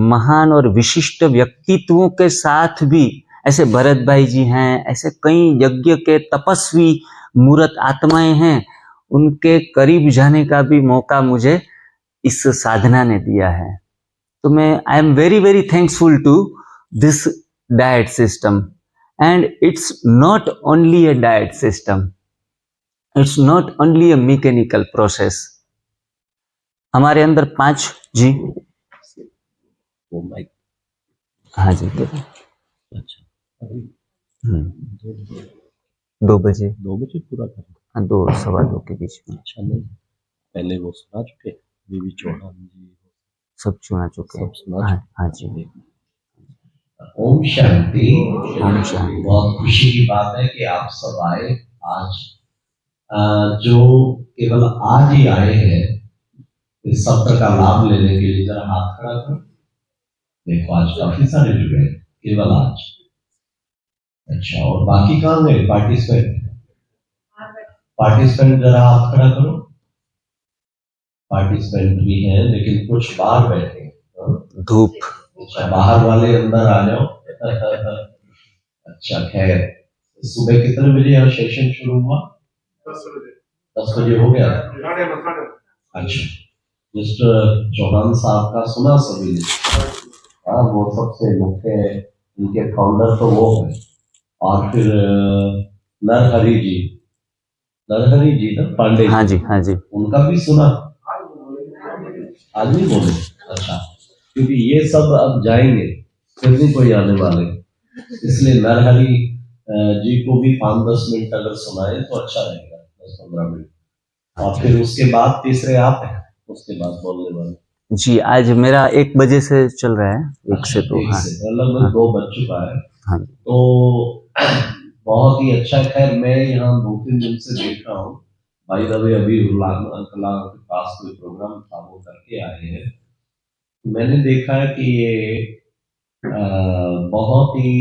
महान और विशिष्ट व्यक्तित्वों के साथ भी ऐसे भरत भाई जी हैं, ऐसे कई यज्ञ के तपस्वी मूर्त आत्माएं हैं, उनके करीब जाने का भी मौका मुझे इस साधना ने दिया है। तो मैं I am very very thankful to this diet system, and it's not only a diet system, it's not only a mechanical process. हमारे अंदर 5 जी, वो माइक। हाँ जी, दे दो। अच्छा, अभी 2 बजे, 2 बजे पूरा करना। हाँ, 2 सवा 2 के बीच में अच्छा, नहीं पहले वो सुना चुके बीवी चौहान जी, सब चुना चुके हैं। सब सुना हाँ, चुके। हाँ जी। ओम शांति। ओम शांति। बहुत खुशी की बात है कि आप सब आए आज। जो केवल आज ही आए हैं इस सत्र का लाभ लेने के लिए, जरा हाथ खड़ा करो। देखो आज काफी सारे जुड़े हैं केवल आज। अच्छा, और बाकी कहाँ गए पार्टिसिपेंट? पार्टिसिपेंट जरा हाथ खड़ा करो। पार्टिसिपेंट भी हैं लेकिन कुछ बाहर बैठे हैं। धूप। अच्छा, बाहर वाले अंदर आ जाओ। अच्छा, खैर सुबह कितने बजे यहाँ सेशन शुरू हुआ? 10 बजे हो गया। अच्छा, मिस्टर चौहान साहब का सुना सभी ने? हाँ, वो सबसे मुख्य है, उनके फाउंडर तो वो है। और फिर नरहरि जी ना पांडे? हाँ जी, हाँ जी। उनका भी सुना? आज नहीं बोले? अच्छा, क्योंकि ये सब अब जाएंगे, फिर नहीं कोई आने वाले, इसलिए नरहरि जी को भी 5-10 मिनट अगर सुनाए तो अच्छा रहेगा, 10-15 मिनट। और फिर उसके बाद तीसरे आप हैं, उसके बाद बोलने वाले। जी, आज मेरा 1 बजे से चल रहा है, 1 से 2। एक हाँ, से लगभग 2 बज चुका है। हाँ। तो बहुत ही अच्छा। खैर मैं यहाँ 2-3 दिन से देख रहा हूँ, भाई रवि अभी कला के पास कोई प्रोग्राम था, वो करके आए हैं। मैंने देखा है कि ये बहुत ही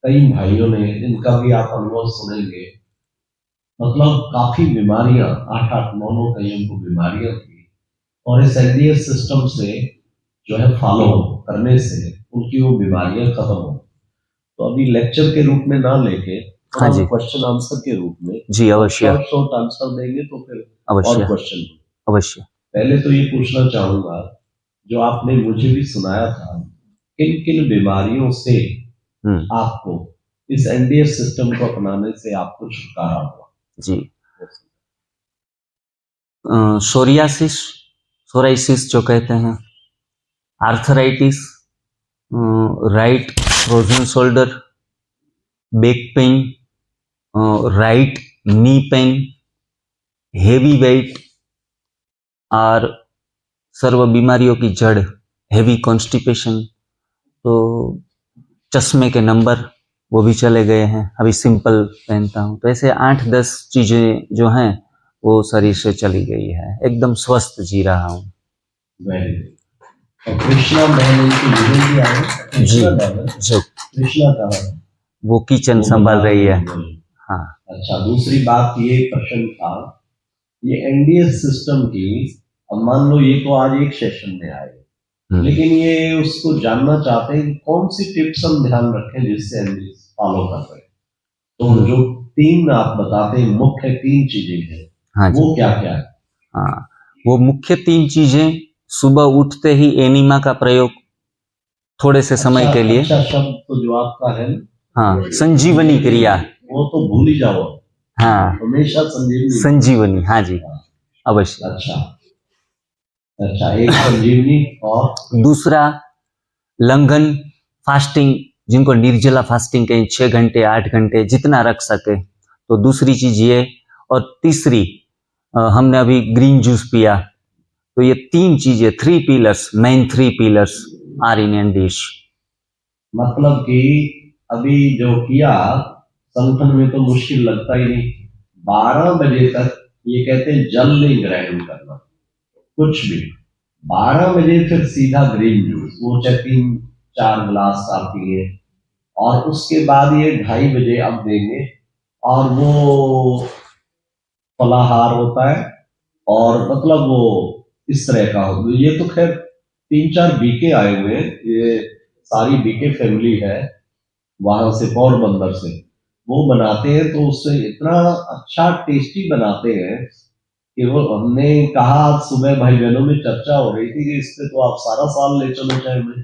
कई भाइयों ने, इनका भी आप अनुभव सुनेंगे, मतलब काफी बीमारियां, 8-8, 9-9 कईयों को बीमारियां थी, और इस एनडीएस सिस्टम से जो है फॉलो करने से उनकी वो बीमारियां खत्म हो। तो अभी लेक्चर के रूप में ना लेके, हाँ जी, क्वेश्चन आंसर के रूप में जी, अवश्य शॉर्ट आंसर देंगे तो फिर अवश्य और क्वेश्चन। अवश्य। पहले तो ये पूछना चाहूंगा, जो आपने मुझे भी सुनाया था, किन किन बीमारियों से आपको इस एनडीएस सिस्टम को अपनाने से आपको छुटकारा हुआ? जी, सोराइसिस जो कहते हैं, arthritis, right frozen shoulder, back pain, right knee pain, heavy weight, और सर्व बीमारियों की जड़ हेवी कॉन्स्टिपेशन। तो चश्मे के नंबर वो भी चले गए हैं, अभी सिंपल पहनता हूँ। तो ऐसे 8-10 चीजें जो हैं वो शरीर से चली गई है, एकदम स्वस्थ जी रहा हूँ। कृष्णा बहन की आई जी, जो कृष्णा का वो किचन संभाल रही है। हाँ। अच्छा, दूसरी बात ये प्रश्न था, ये एनडीएस सिस्टम की, अब मान लो ये तो आज एक सेशन में आए, लेकिन ये उसको जानना चाहते हैं कि कौन सी टिप्स हम ध्यान रखें जिससे एनडीएस फॉलो कर रहे हैं। तो जो 3 आप बताते हैं मुख्य 3 चीजें हैं, हाँ, वो क्या क्या है? हाँ, वो मुख्य 3 चीजें, सुबह उठते ही एनिमा का प्रयोग थोड़े से समय के लिए। अच्छा शब्द तो जो आपका है ना, हाँ, संजीवनी क्रिया, वो तो भूल ही जाओ। हाँ, हमेशा संजीवनी। हाँ जी, अवश्य। अच्छा, एक संजीवनी, और दूसरा लंघन, फास्टिंग, जिनको निर्जला फास्टिंग कहें, 6 घंटे 8 घंटे जितना रख सके, तो दूसरी चीज ये। और तीसरी, हमने अभी ग्रीन जूस पिया। तो ये 3 चीजें, 3 pillars, main 3 pillars are in NDS. मतलब कि अभी जो किया संगठन में तो मुश्किल लगता ही नहीं। 12 बजे तक ये कहते हैं जल नहीं ग्रहण करना, कुछ भी। 12 बजे फिर सीधा ग्रीन जूस, वो चाहे 4 गिलास आप पिए, और उसके बाद ये 2:30 बजे आप देंगे, और वो फलाहार होता है, और मतलब वो इस तरह का हो। ये तो खैर 3-4 बीके आए हुए हैं, ये सारी बीके फैमिली है वहां से, पोरबंदर से, वो बनाते हैं, तो उससे इतना अच्छा टेस्टी बनाते हैं कि वो, हमने कहा आज सुबह भाई बहनों में चर्चा हो रही थी कि इस पे तो आप सारा साल ले चलो चाय में,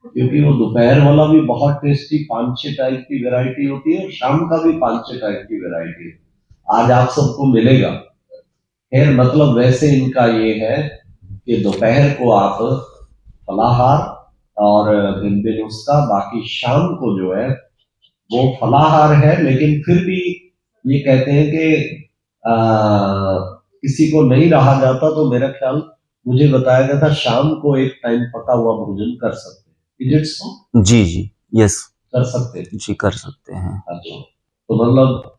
क्योंकि वो दोपहर वाला भी बहुत टेस्टी 5-6 टाइप की वैरायटी होती है, और शाम का भी 5-6 टाइप की वैरायटी आज आप सबको मिलेगा। खैर मतलब वैसे इनका ये है कि दोपहर को आप फलाहार और दिन उसका, बाकी शाम को जो है वो फलाहार है, लेकिन फिर भी ये कहते हैं कि आ, किसी को नहीं रहा जाता तो मेरा ख्याल, मुझे बताया गया था शाम को एक टाइम पका हुआ भोजन कर सकते हैं। Is it so? जी जी, यस, कर सकते हैं। जी कर सकते हैं। अच्छा, तो मतलब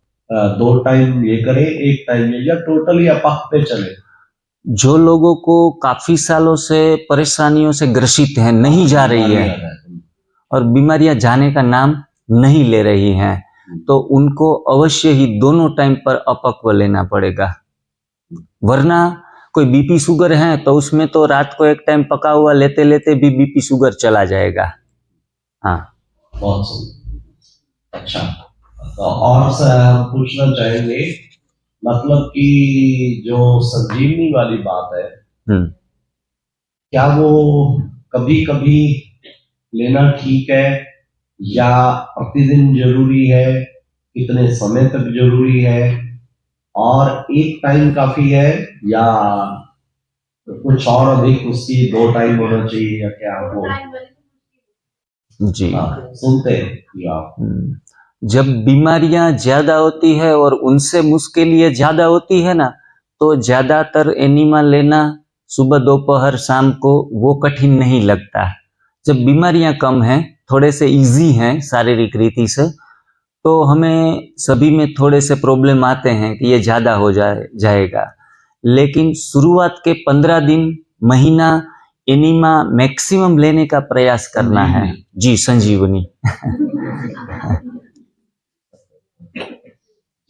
2 टाइम ये करें, 1 टाइम ये, या टोटली अपक पे चले? जो लोगों को काफी सालों से परेशानियों से ग्रसित हैं, नहीं जा रही है और बीमारियां जाने का नाम नहीं ले रही हैं, तो उनको अवश्य ही दोनों टाइम पर अपक्व लेना पड़ेगा। वरना कोई बीपी शुगर है तो उसमें तो रात को एक टाइम पका हुआ लेते लेते भी बीपी शुगर चला जाएगा। हाँ, बहुत सही। अच्छा, तो और हम पूछना चाहेंगे, मतलब कि जो संजीवनी वाली बात है, क्या वो कभी कभी लेना ठीक है, या प्रतिदिन जरूरी है, कितने समय तक जरूरी है, और एक टाइम काफी है, या कुछ और अधिक उसकी 2 टाइम होना चाहिए, या क्या वो? जी, सुनते हैं आप। जब बीमारियां ज्यादा होती है और उनसे मुश्किलें ज्यादा होती है ना, तो ज्यादातर एनिमा लेना सुबह दोपहर शाम को वो कठिन नहीं लगता। जब बीमारियां कम हैं, थोड़े से इजी हैं शारीरिक रीति से, तो हमें सभी में थोड़े से प्रॉब्लम आते हैं कि ये ज्यादा हो जाएगा। लेकिन शुरुआत के 15 दिन, महीना एनिमा मैक्सिमम लेने का प्रयास करना है। जी, संजीवनी।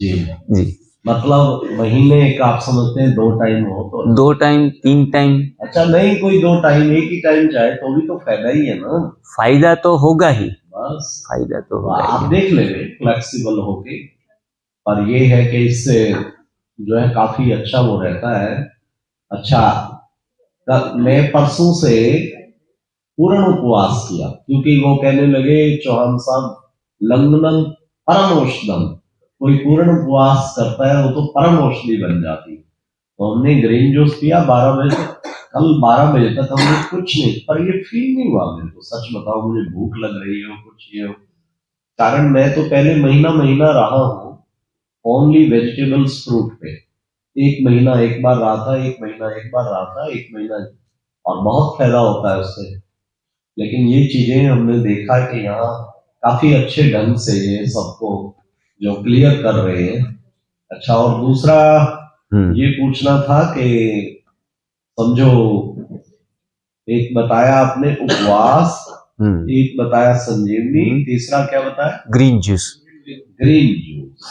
जी जी, मतलब महीने का आप समझते हैं 2 टाइम हो तो? 2 टाइम 3 टाइम। अच्छा, नहीं कोई 2 टाइम, एक ही टाइम चाहे तो भी तो फायदा ही है ना। फायदा तो होगा ही, बस फायदा तो तो होगा आप ही। देख लेंगे फ्लेक्सिबल होके, पर ये है कि इससे जो है काफी अच्छा वो रहता है। अच्छा, मैं परसों से पूर्ण उपवास किया, क्योंकि वो कहने लगे चौहान साहब, लंघनम परम औषधम, कोई पूर्ण उपवास करता है वो तो परम औषधि बन जाती। तो हमने ग्रीन जूस पिया 12 बजे तक, कल 12 बजे तक हमने कुछ नहीं, पर ये फील नहीं हुआ मेरे को, सच बताओ, मुझे भूख लग रही हो कुछ ये हो। कारण मैं तो पहले महीना महीना रहा हूँ ओनली वेजिटेबल्स फ्रूट पे, 1 महीना एक बार रहा था, 1 महीना एक बार रहा था, 1 महीना, और बहुत फायदा होता है उससे। लेकिन ये चीजें हमने देखा कि यहाँ काफी अच्छे ढंग से ये सबको जो क्लियर कर रहे हैं। अच्छा, और दूसरा ये पूछना था कि समझो, एक बताया आपने उपवास, एक बताया संजीवनी, तीसरा क्या बताया? Green juice. Green juice.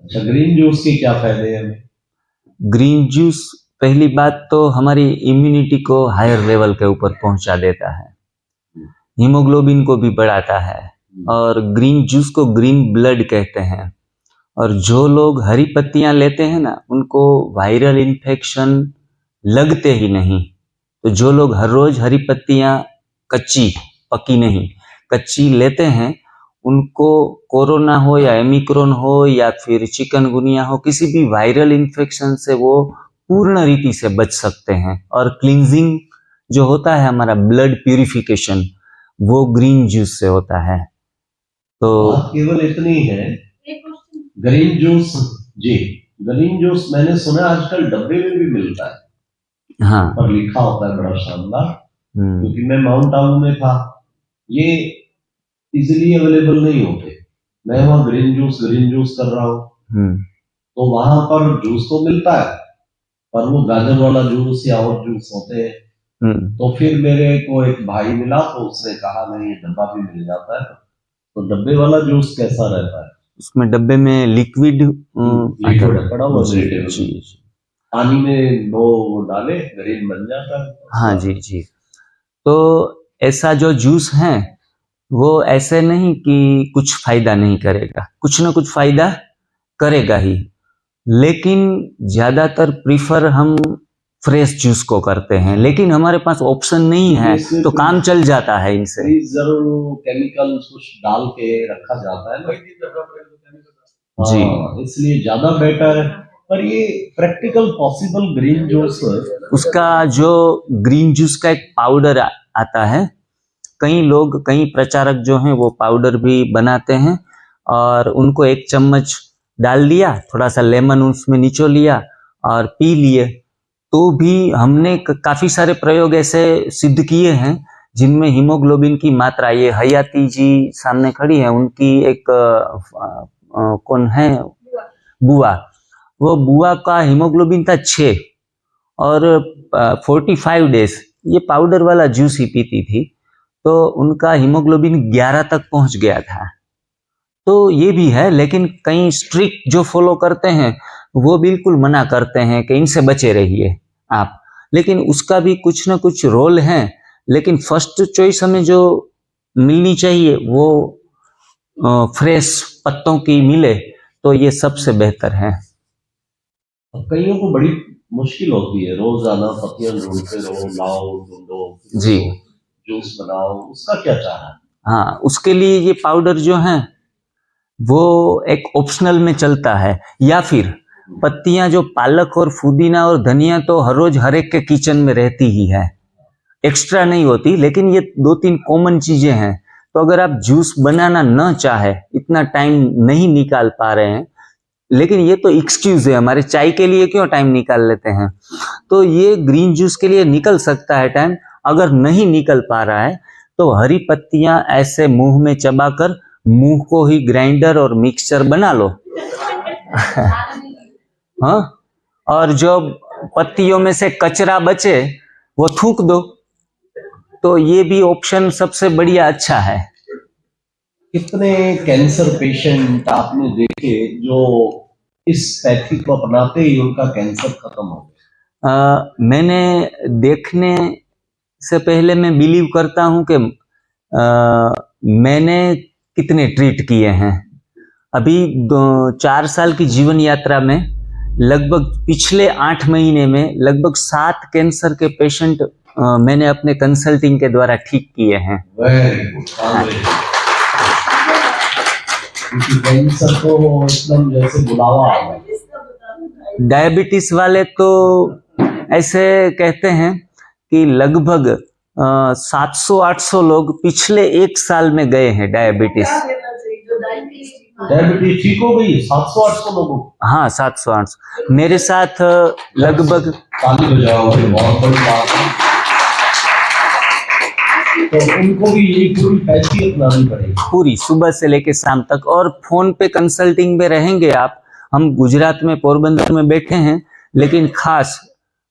अच्छा, ग्रीन जूस के क्या फायदे हैं हमें? ग्रीन जूस पहली बात तो हमारी इम्यूनिटी को हायर लेवल के ऊपर पहुंचा देता है, हीमोग्लोबिन को भी बढ़ाता है, और ग्रीन जूस को ग्रीन ब्लड कहते हैं। और जो लोग हरी पत्तियां लेते हैं ना, उनको वायरल इन्फेक्शन लगते ही नहीं। तो जो लोग हर रोज हरी पत्तियां कच्ची, पकी नहीं, कच्ची लेते हैं, उनको कोरोना हो या ओमिक्रॉन हो या फिर चिकनगुनिया हो, किसी भी वायरल इन्फेक्शन से वो पूर्ण रीति से बच सकते हैं। और क्लींजिंग जो होता है हमारा ब्लड प्यूरिफिकेशन, वो ग्रीन जूस से होता है। तो केवल इतनी है ग्रीन जूस। जी, ग्रीन जूस मैंने सुना आजकल डब्बे में भी मिलता है, हाँ, पर लिखा होता है बड़ा शानदार। क्योंकि मैं माउंट आबू में था, ये इजीली अवेलेबल नहीं होते। मैं वहाँ ग्रीन जूस कर रहा हूँ, तो वहां पर जूस तो मिलता है, पर वो गाजर वाला जूस या और जूस होते हैं, तो फिर मेरे को एक भाई मिला, तो उसने कहा नहीं, ये डब्बा भी मिल जाता है। तो डब्बे वाला जूस कैसा रहता है? उसमें डब्बे में लिक्विड लिक्विड पड़ा हुआ जी वेजिटेबल, जी जी। पानी में दो डाले, ग्रीन बन जाता है। हाँ जी जी। तो ऐसा जो जूस है वो ऐसे नहीं कि कुछ फायदा नहीं करेगा, कुछ ना कुछ फायदा करेगा ही, लेकिन ज्यादातर प्रीफर हम फ्रेश जूस को करते हैं, लेकिन हमारे पास ऑप्शन नहीं है तो काम चल जाता है इनसे। जरूर केमिकल कुछ डाल के रखा जाता है ना, जी। इसलिए ज्यादा बेटर है। पर ये प्रैक्टिकल पॉसिबल ग्रीन जूस, उसका जो ग्रीन जूस का एक पाउडर आता है, कई लोग, कई प्रचारक जो हैं वो पाउडर भी बनाते हैं और उनको एक चम्मच डाल दिया, थोड़ा सा लेमन उसमें निचो लिया और पी लिए। तो भी हमने काफी सारे प्रयोग ऐसे सिद्ध किए हैं जिनमें हीमोग्लोबिन की मात्रा, ये हयाती जी सामने खड़ी है, उनकी एक कौन है, बुआ, वो बुआ का हीमोग्लोबिन था 6 और 45 डेज ये पाउडर वाला जूस ही पीती थी, तो उनका हीमोग्लोबिन 11 तक पहुंच गया था। तो ये भी है, लेकिन कई स्ट्रिक्ट जो फॉलो करते हैं वो बिल्कुल मना करते हैं कि इनसे बचे रहिए आप, लेकिन उसका भी कुछ ना कुछ रोल है। लेकिन फर्स्ट चॉइस हमें जो मिलनी चाहिए वो फ्रेश पत्तों की मिले तो ये सबसे बेहतर है। कईयों को बड़ी मुश्किल होती है, रोजाना पत्तियां ढूंढते रहो, लाओ ढूंढो, जी। जूस बनाओ, उसका क्या चाह है? हाँ, उसके लिए ये पाउडर जो है वो एक ऑप्शनल में चलता है, या फिर पत्तियां जो पालक और पुदीना और धनिया तो हर रोज हर एक के किचन में रहती ही है, एक्स्ट्रा नहीं होती, लेकिन ये 2-3 कॉमन चीजें हैं। तो अगर आप जूस बनाना न चाहे, इतना टाइम नहीं निकाल पा रहे हैं, लेकिन ये तो एक्सक्यूज है, हमारे चाय के लिए क्यों टाइम निकाल लेते हैं, तो ये ग्रीन जूस के लिए निकल सकता है टाइम। अगर नहीं निकल पा रहा है तो हरी पत्तियां ऐसे मुंह में चबाकर मुंह को ही ग्राइंडर और मिक्सचर बना लो हाँ, और जो पत्तियों में से कचरा बचे वो थूक दो, तो ये भी ऑप्शन सबसे बढ़िया अच्छा है। कितने कैंसर पेशेंट आपने देखे जो इस पैथी को अपनाते ही उनका कैंसर खत्म हो गया? मैंने देखने से पहले मैं बिलीव करता हूं कि मैंने कितने ट्रीट किए हैं। अभी 4 साल की जीवन यात्रा में लगभग पिछले 8 महीने में लगभग 7 कैंसर के पेशेंट मैंने अपने कंसल्टिंग के द्वारा ठीक किए हैं। वेरी गुड, क्योंकि कैंसर तो एकदम जैसे बुलावा आ गया। डायबिटीज वाले तो ऐसे कहते हैं कि लगभग 700-800 लोग पिछले 1 साल में गए हैं डायबिटीज ठीक हो गई 700-800 लोगों? हाँ, 700-800 मेरे साथ लगभग। ताली बजाओ, बहुत बड़ी बात है। तो उनको भी यही पूरी हैसियत लानी पड़ेगी, पूरी सुबह से लेकर शाम तक, और फोन पे कंसल्टिंग में रहेंगे आप। हम गुजरात में पोरबंदर में बैठे हैं, लेकिन खास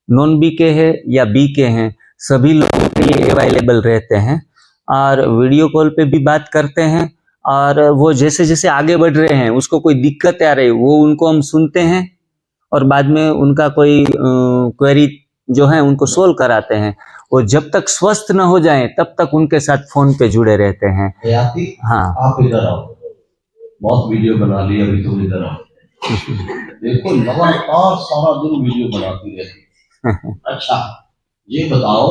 नॉन बी के हैं या बी के हैं सभी लोगों के लिए अवेलेबल रहते हैं और वीडियो कॉल पे भी बात करते हैं। और वो जैसे जैसे आगे बढ़ रहे हैं, उसको कोई दिक्कत आ रही वो उनको हम सुनते हैं और बाद में उनका कोई क्वेरी जो है उनको सोल्व कराते हैं। वो जब तक स्वस्थ न हो जाएं तब तक उनके साथ फोन पे जुड़े रहते हैं। हाँ, आप इधर आओ, बहुत वीडियो बना ली, अभी तुम इधर आओ। देखो लगातार सारा दिन वीडियो बनाती रहती। अच्छा, ये बताओ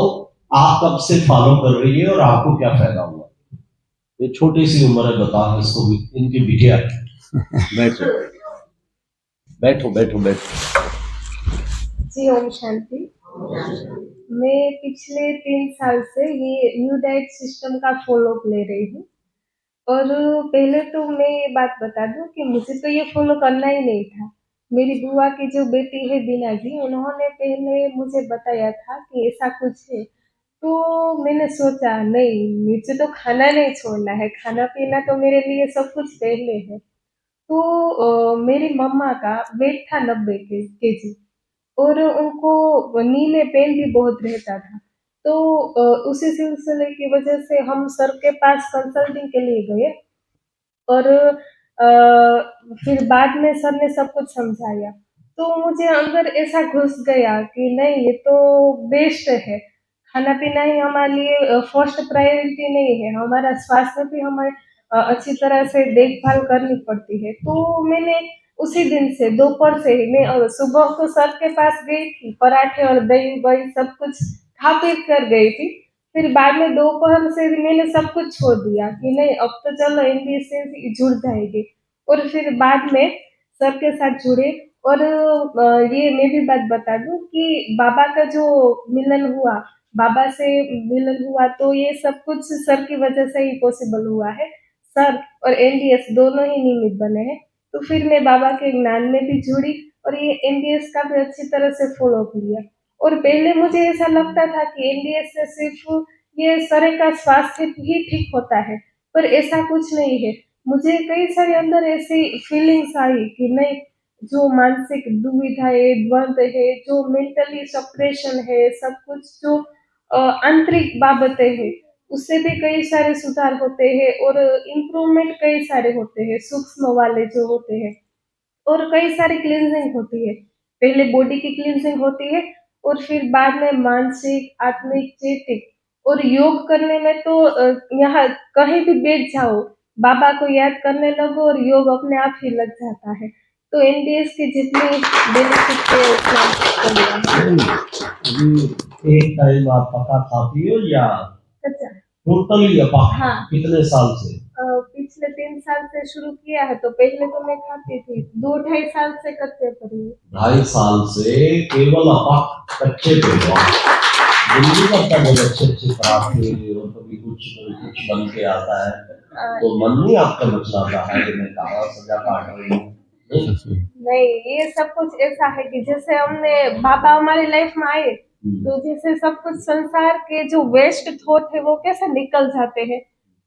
आप कब से फॉलो कर रही है और आपको क्या फायदा हुआ? ये छोटी सी उम्र है, बताओ इसको भी, इनकी बिटिया। बैठो बैठो बैठो बैठो। जी ओम शांति। मैं पिछले 3 साल से ये न्यू डाइट सिस्टम का फॉलो ले रही हूँ। और पहले तो मैं ये बात बता दूं कि मुझे तो ये फॉलो करना ही नहीं था। मेरी बुआ की जो बेटी है बीना जी, उन्होंने पहले मुझे बताया था कि ऐसा कुछ है। तो मैंने सोचा नहीं, मुझे तो खाना नहीं छोड़ना है, खाना पीना तो मेरे लिए सब कुछ पहले है। तो मेरी मम्मा का वेट था 90 केजी और उनको नी में पेन भी बहुत रहता था। तो उसी सिलसिले की वजह से हम सर के पास कंसल्टिंग के लिए गए और फिर बाद में सर ने सब कुछ समझाया। तो मुझे अंदर ऐसा घुस गया कि नहीं ये तो बेस्ट है। खाना-पीना ही हमारे लिए फर्स्ट प्रायोरिटी नहीं है, हमारा स्वास्थ्य भी हमें अच्छी तरह से देखभाल करनी पड़ती है। तो मैंने उसी दिन से दोपहर से ही मैं सुबह तो सर के पास गई थी, पराठे और दही-वही सब कुछ खा पी कर गई थी। फिर बाद में दोपहर से भी मैंने सब कुछ छोड़ दिया कि नहीं अब तो चलो एनडीए से जुड़ जाएगी और फिर बाद में सर के साथ जुड़े और ये मैं भी बात बता दूं कि बाबा का जो मिलन हुआ बाबा से मिलन हुआ तो ये सब कुछ सर की वजह से ही पॉसिबल हुआ है। सर और एनडीएस दोनों ही निमित्त बने हैं। तो फिर मैं बाबा के ज्ञान में भी जुड़ी और ये एनडीएस का भी अच्छी तरह से फॉलो किया। और पहले मुझे ऐसा लगता था कि एनडीएस से सिर्फ ये शरीर का स्वास्थ्य ही ठीक होता है, पर ऐसा कुछ नहीं है। मुझे कई सारे अंदर ऐसी फीलिंग्स आई कि नहीं, जो मानसिक दुविधाएँ, द्वंद है, जो मेंटली सप्रेशन है, सब कुछ जो आंतरिक बाबतें हैं, उससे भी कई सारे सुधार होते हैं और इम्प्रूवमेंट कई सारे होते हैं, सूक्ष्म वाले जो होते हैं। और कई सारी क्लींजिंग होती है। पहले बॉडी की क्लींजिंग होती है और फिर बाद में मानसिक, आत्मिक, चैतिक और योग करने में तो यहाँ कहीं भी बैठ जाओ, बाबा को याद करने लगो और योग अपने आप ही लग जाता है। तो एनडीएस की जितनी बेनिफिट है उतना बढ़िया है। अभी एक टाइम आप पका खाती हो या अच्छा, टोटली अपा? हाँ। कितने साल से? पिछले 3 साल से शुरू किया है, तो पहले तो मैं खाती थी, 2 ढाई साल से कच्चे पर हूँ। 2.5 साल से केवल अपा कच्चे पे हो। दिल नहीं करता जब अच्छे पराठे और कभी कुछ बन के आता है तो मन नहीं आपका बचलाता है कि मैं कहाँ सजा काट रही हूँ? नहीं, ये सब कुछ ऐसा है कि जैसे हमने बाबा हमारी लाइफ में आए तो जैसे सब कुछ संसार के जो वेस्ट थॉट है वो कैसे निकल जाते हैं।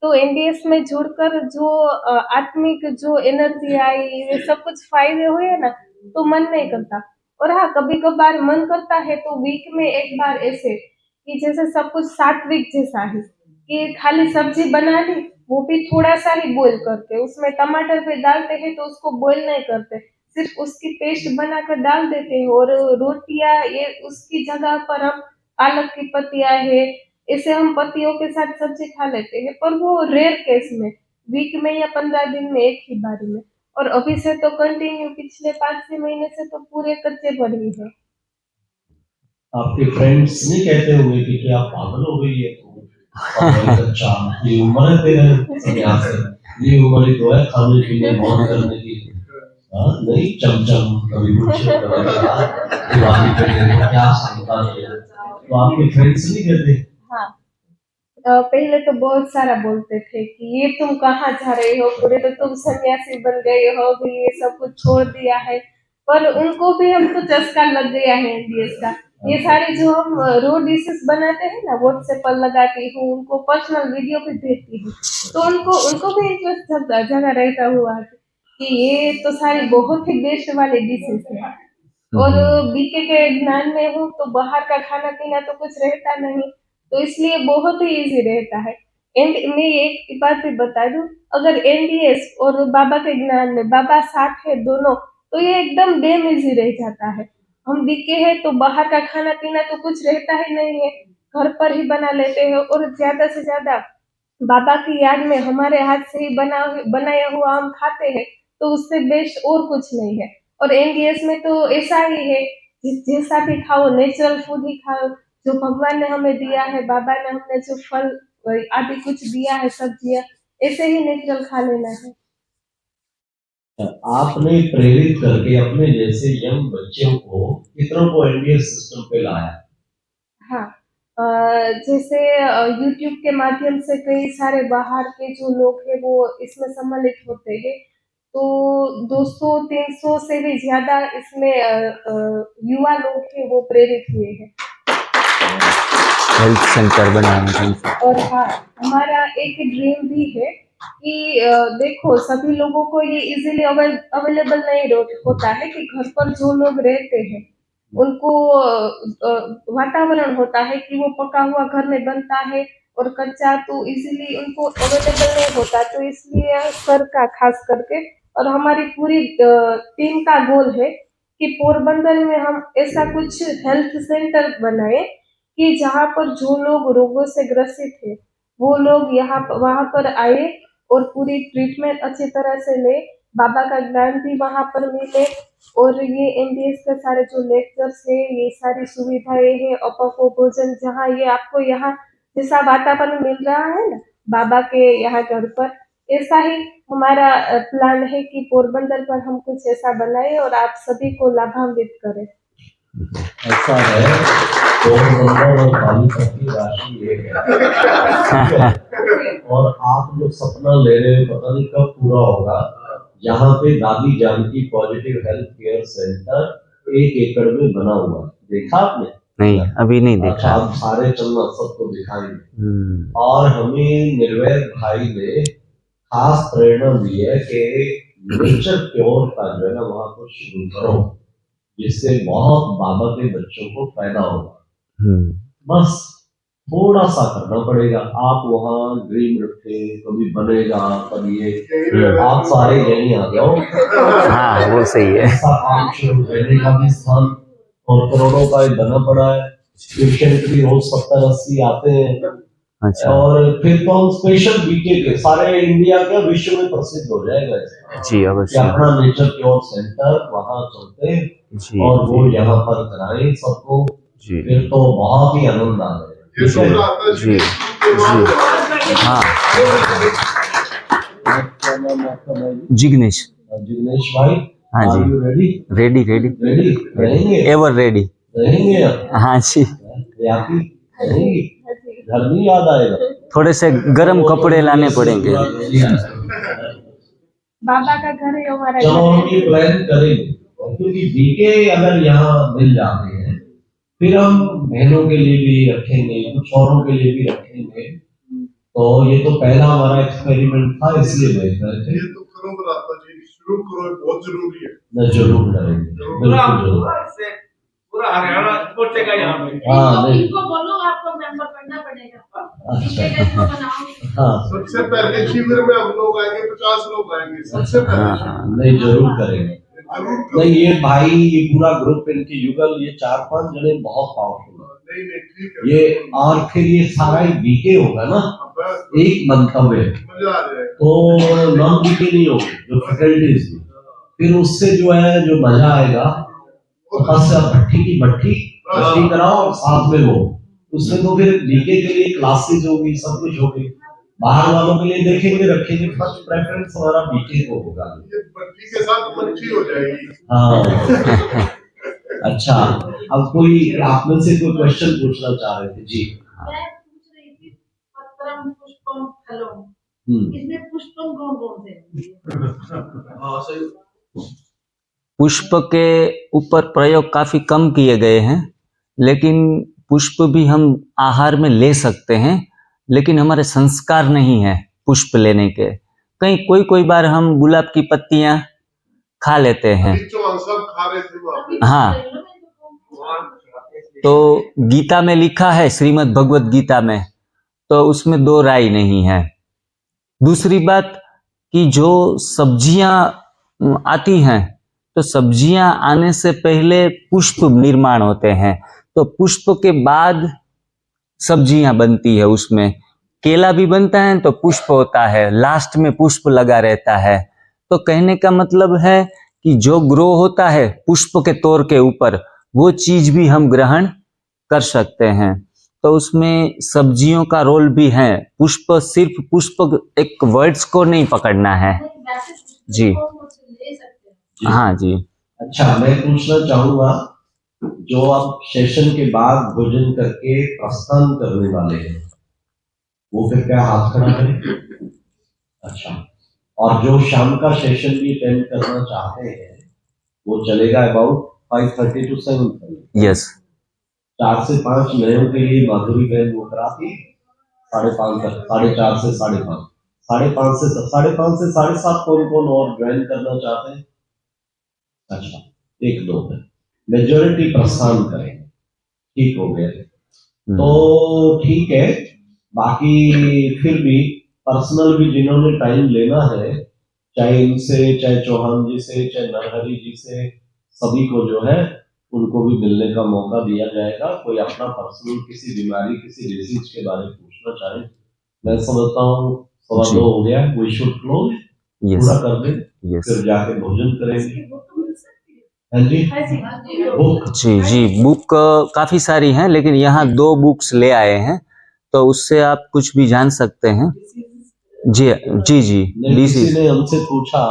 तो एनडीएस में जुड़कर जो आत्मिक जो एनर्जी आई ये सब कुछ फायदे हुए ना, तो मन नहीं करता। और हाँ, कभी कभार मन करता है तो वीक में एक बार ऐसे कि जैसे सब कुछ सात्विक जैसा है कि खाली सब्जी बना ली, वो भी थोड़ा सा ही बॉईल करते, उसमें टमाटर भी डालते हैं तो उसको बॉईल नहीं करते, सिर्फ उसकी पेस्ट बनाकर डाल देते हैं और रोटियां ये उसकी जगह पर हम पालक की पत्तियां है, ऐसे हम पत्तियों के साथ सब्जी खा लेते हैं, पर वो रेयर केस में, वीक में या 15 दिन में एक ही बार में। और अभी से तो कंटिन्यू पिछले 5-6 महीने से तो पूरे कच्चे पर ही है। आपके फ्रेंड्स नहीं कहते होंगे कि क्या पागल हो गई है तू? और अच्छा ये उम्र है तेरे संन्यास है, ये उम्र ही तो है खाने पीने मौज करने की। हाँ नहीं चमचम कभी कुछ कभी दिवाली पे देखो क्या शानदार है। तो आपके फ्रेंड्स नहीं कहते? हाँ, पहले तो बहुत सारा बोलते थे कि ये तुम कहाँ जा रहे हो, पूरे तो तुम सन्यासी बन गए हो, भी ये सब कुछ छोड़ दिया है। पर उनको भी हम तो चस्का लग गया है एनडीएस का। ये सारे जो हम रो डिशेस बनाते हैं ना, व्हाट्सएप पर लगाती हूँ, उनको पर्सनल वीडियो भी भेजती हूँ, तो उनको उनको भी इंटरेस्ट जगह रहता हुआ है कि ये तो सारी बहुत ही बेस्ट वाली डिशेस है। और बीके के ज्ञान में हूँ तो बाहर का खाना पीना तो कुछ रहता नहीं, तो इसलिए बहुत ही इजी रहता है। एंड मैं एक बात भी बता दूं, अगर एनडीएस और बाबा के ज्ञान में बाबा साथ है दोनों, तो ये एकदम डेम इजी रह जाता है। हम बीके हैं तो बाहर का खाना पीना तो कुछ रहता ही नहीं है, घर पर ही बना लेते हैं और ज्यादा से ज्यादा बाबा की याद में हमारे हाथ से ही बनाया हुआ हम खाते हैं, तो उससे बेस्ट और कुछ नहीं है। और एनडीएस में तो ऐसा ही है, जैसा भी खाओ नेचुरल फूड ही खाओ, जो भगवान ने हमें दिया है, बाबा ने हमें जो फल आदि कुछ दिया है, सब्जियां, ऐसे ही नेचुरल खा लेना है। आपने प्रेरित करके अपने जैसे यंग बच्चों को कितनों को एनडीएस सिस्टम पे लाया? हाँ, जैसे यूट्यूब के माध्यम से कई सारे बाहर के जो लोग हैं वो इसमें सम्मिलित होते हैं, तो 200-300 से भी ज्यादा इसमें युवा लोग हैं वो प्रेरित हुए हैं। हेल्थ सेंटर बनाने का। और हाँ, हमारा एक ड्रीम भी है कि देखो सभी लोगों को ये इजीली अवेलेबल नहीं होता है कि घर पर जो लोग रहते हैं उनको वातावरण होता है कि वो पका हुआ घर में बनता है और कच्चा तो इजीली उनको अवेलेबल नहीं होता, तो इसलिए सर का खास करके और हमारी पूरी टीम का गोल है कि पोरबंदर में हम ऐसा कुछ हेल्थ सेंटर बनाए कि जहाँ पर जो लोग रोगों से ग्रसित है वो लोग यहाँ वहाँ पर आए और पूरी ट्रीटमेंट अच्छी तरह से ले, बाबा का ज्ञान भी वहाँ पर मिले और ये एमबीएस के सारे जो लेक्चर्स है, ये सारी सुविधाएं है, अपको भोजन जहाँ ये आपको यहाँ जैसा वातावरण मिल रहा है ना बाबा के यहाँ घर पर, ऐसा ही हमारा प्लान है कि पोरबंदर पर हम कुछ ऐसा बनाए और आप सभी को लाभान्वित करें। ऐसा है, पोरबंदर और पानीपत की राशि एक है और आप जो सपना ले रहे हो पता नहीं कब पूरा होगा। यहाँ पे Dadi Janki positive health care centre 1 एकड़ में बना हुआ है, देखा आपने? नहीं, अभी नहीं देखा। अच्छा, आप सारे चलना, सबको दिखाएंगे। और हमें निर्वैर भाई ने खास प्रेरणा दी है कि नेचर क्योर का जो है ना वहाँ को शुरू करो, जिससे बहुत बाबा के बच्चों को फायदा होगा। बस थोड़ा सा करना पड़ेगा। आप वहाँ ड्रीम रखे, कभी बनेगा, कभी ये आप सारे यहीं आ जाओ। हाँ, वो सही है। ऐसा काम शुरू करने का भी स्थान और करोड़ों का बना पड़ा है। पेशेंट भी रोज 70-80 आते हैं। अच्छा। और फिर तो हम स्पेशल बीके के सारे इंडिया का विश्व में प्रसिद्ध हो जाएगा जी, अवश्य। अपना नेचर क्योर सेंटर वहाँ चलते जी, और वो यहाँ पर कराए सबको, फिर तो बहुत ही आनंद आ जाएगा। जी, जी, हाँ। जिग्नेश भाई, हाँ जी, रेडी रहेंगे, एवर रेडी रहेंगे। हाँ जी, घर नहीं याद आएगा, थोड़े से गर्म कपड़े लाने पड़ेंगे। बाबा का घर है हमारा। चलो हम ये प्लान करेंगे, क्योंकि बीके अगर यहाँ मिल जाते हैं फिर हम बहनों के लिए भी रखेंगे, कुछ औरों के लिए भी रखेंगे। तो ये तो पहला हमारा एक्सपेरिमेंट था, इसलिए भेज रहे थे। ये तो करो बराबर जी, शुरू करो, बहुत जरूरी है। न जरूर करेंगे, पूरा हरियाणा पहुंचेगा यहाँ पे। इनको बोलो आपको मेंबर बनना पड़ेगा। हाँ, सबसे पहले शिविर में हम लोग आएंगे, 50 लोग आएंगे सबसे पहले। नहीं जरूर करेंगे। नहीं ये भाई, ये पूरा ग्रुप, इनके युगल, ये 4-5 जने बहुत पावरफुल है ये। और फिर ये सारा ही बीके होगा ना, एक मंतव्य, तो नॉन बीके नहीं होगा जो फैकल्टीज, फिर उससे जो है जो मजा आएगा, बस भट्टी की भट्टी कराओ साथ में वो, उससे तो फिर बीके के लिए क्लासेज होगी, सब कुछ होगी। बाहर वालों के लिए देखेंगे, रखेंगे, फर्स्ट प्रेफरेंस हमारा बीके को होगा। ये भट्टी के साथ मच्छी हो जाएगी। हाँ। अच्छा, अब कोई आप में से कोई क्वेश्चन पूछना चाह रहे थे? जी। मैं पूछ रही थी पत्रम पुष्पम फलम, इसमें पुष्पम कौन से हैं? पुष्प के ऊपर प्रयोग काफी कम किए गए हैं, लेकिन पुष्प भी हम आहार में ले सकते हैं, लेकिन हमारे संस्कार नहीं है पुष्प लेने के। कहीं कोई बार हम गुलाब की पत्तियां खा लेते हैं। सब खा रहे थे। हाँ, तो गीता में लिखा है, श्रीमद् भगवत गीता में, तो उसमें 2 राय नहीं है। दूसरी बात कि जो सब्जियां आती हैं, तो सब्जियां आने से पहले पुष्प निर्माण होते हैं, तो पुष्प के बाद सब्जियां बनती है। उसमें केला भी बनता है तो पुष्प होता है, लास्ट में पुष्प लगा रहता है। तो कहने का मतलब है कि जो ग्रो होता है पुष्प के तौर के ऊपर, वो चीज भी हम ग्रहण कर सकते हैं। तो उसमें सब्जियों का रोल भी है। पुष्प, सिर्फ पुष्प एक वर्ड्स को नहीं पकड़ना है। जी हाँ जी। अच्छा, मैं पूछना चाहूंगा, जो आप सेशन के बाद भोजन करके प्रस्थान करने वाले हैं, वो फिर क्या हाथ खड़ा है? अच्छा, और जो शाम का सेशन भी अटेंड करना चाहते हैं, वो चलेगा अबाउट 5:30 to 7:30। यस, 4 से 5 नयों के लिए माधुरी बहन वो कराती, 5:30 तक, 4:30 से 5:30, 5:30 से 7:30 कौन कौन और ज्वाइन करना चाहते हैं? अच्छा, 1-2 है। मेजोरिटी प्रस्थान करेंगे। ठीक हो गया तो ठीक है। बाकी फिर भी पर्सनल भी जिन्होंने टाइम लेना है, चाहे इनसे, चाहे चौहान जी से, चाहे नरहरि जी से, सभी को जो है उनको भी मिलने का मौका दिया जाएगा। कोई अपना पर्सनल किसी बीमारी, किसी डिजीज के बारे में पूछना चाहे, मैं समझता हूँ 2:15 हो गया, वी शुड क्लोज, पूरा कर दे, फिर जाके भोजन करेंगे। हाँ जी, बुक जी जी, बुक काफी सारी हैं, लेकिन यहाँ 2 बुक्स ले आए हैं, तो उससे आप कुछ भी जान सकते हैं। जी जी जी, किसी ने हमसे पूछा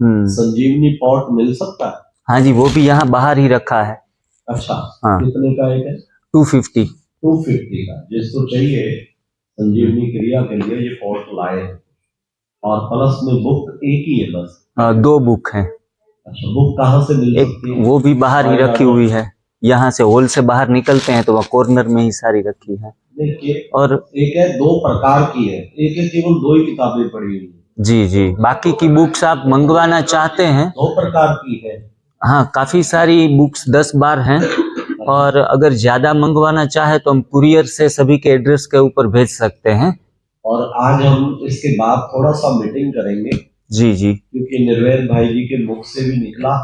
संजीवनी पॉट मिल सकता है? हाँ जी, वो भी यहाँ बाहर ही रखा है। अच्छा, हाँ, कितने का एक है? 250 का। जिसको चाहिए संजीवनी क्रिया के लिए ये पॉट लाए हैं। और प्लस में बुक एक ही है बस? 2 बुक हैं। अच्छा, बुक कहाँ से मिल सकती है? वो भी बाहर ही रखी हुई है, यहाँ से हॉल से बाहर निकलते हैं तो वह कॉर्नर में ही सारी रखी है। और एक है 2 प्रकार की है, एक है केवल 2 ही किताबें पड़ी हुई है। जी जी, बाकी की बुक्स आप मंगवाना चाहते हैं? 2 प्रकार की है। हाँ, काफी सारी बुक्स 10-12 हैं, और अगर ज्यादा मंगवाना चाहे तो हम कुरियर से सभी के एड्रेस के ऊपर भेज सकते हैं। और आज हम इसके बाद थोड़ा सा मीटिंग करेंगे। जी जी, क्योंकि निर्वैर भाई जी के मुख से भी निकला,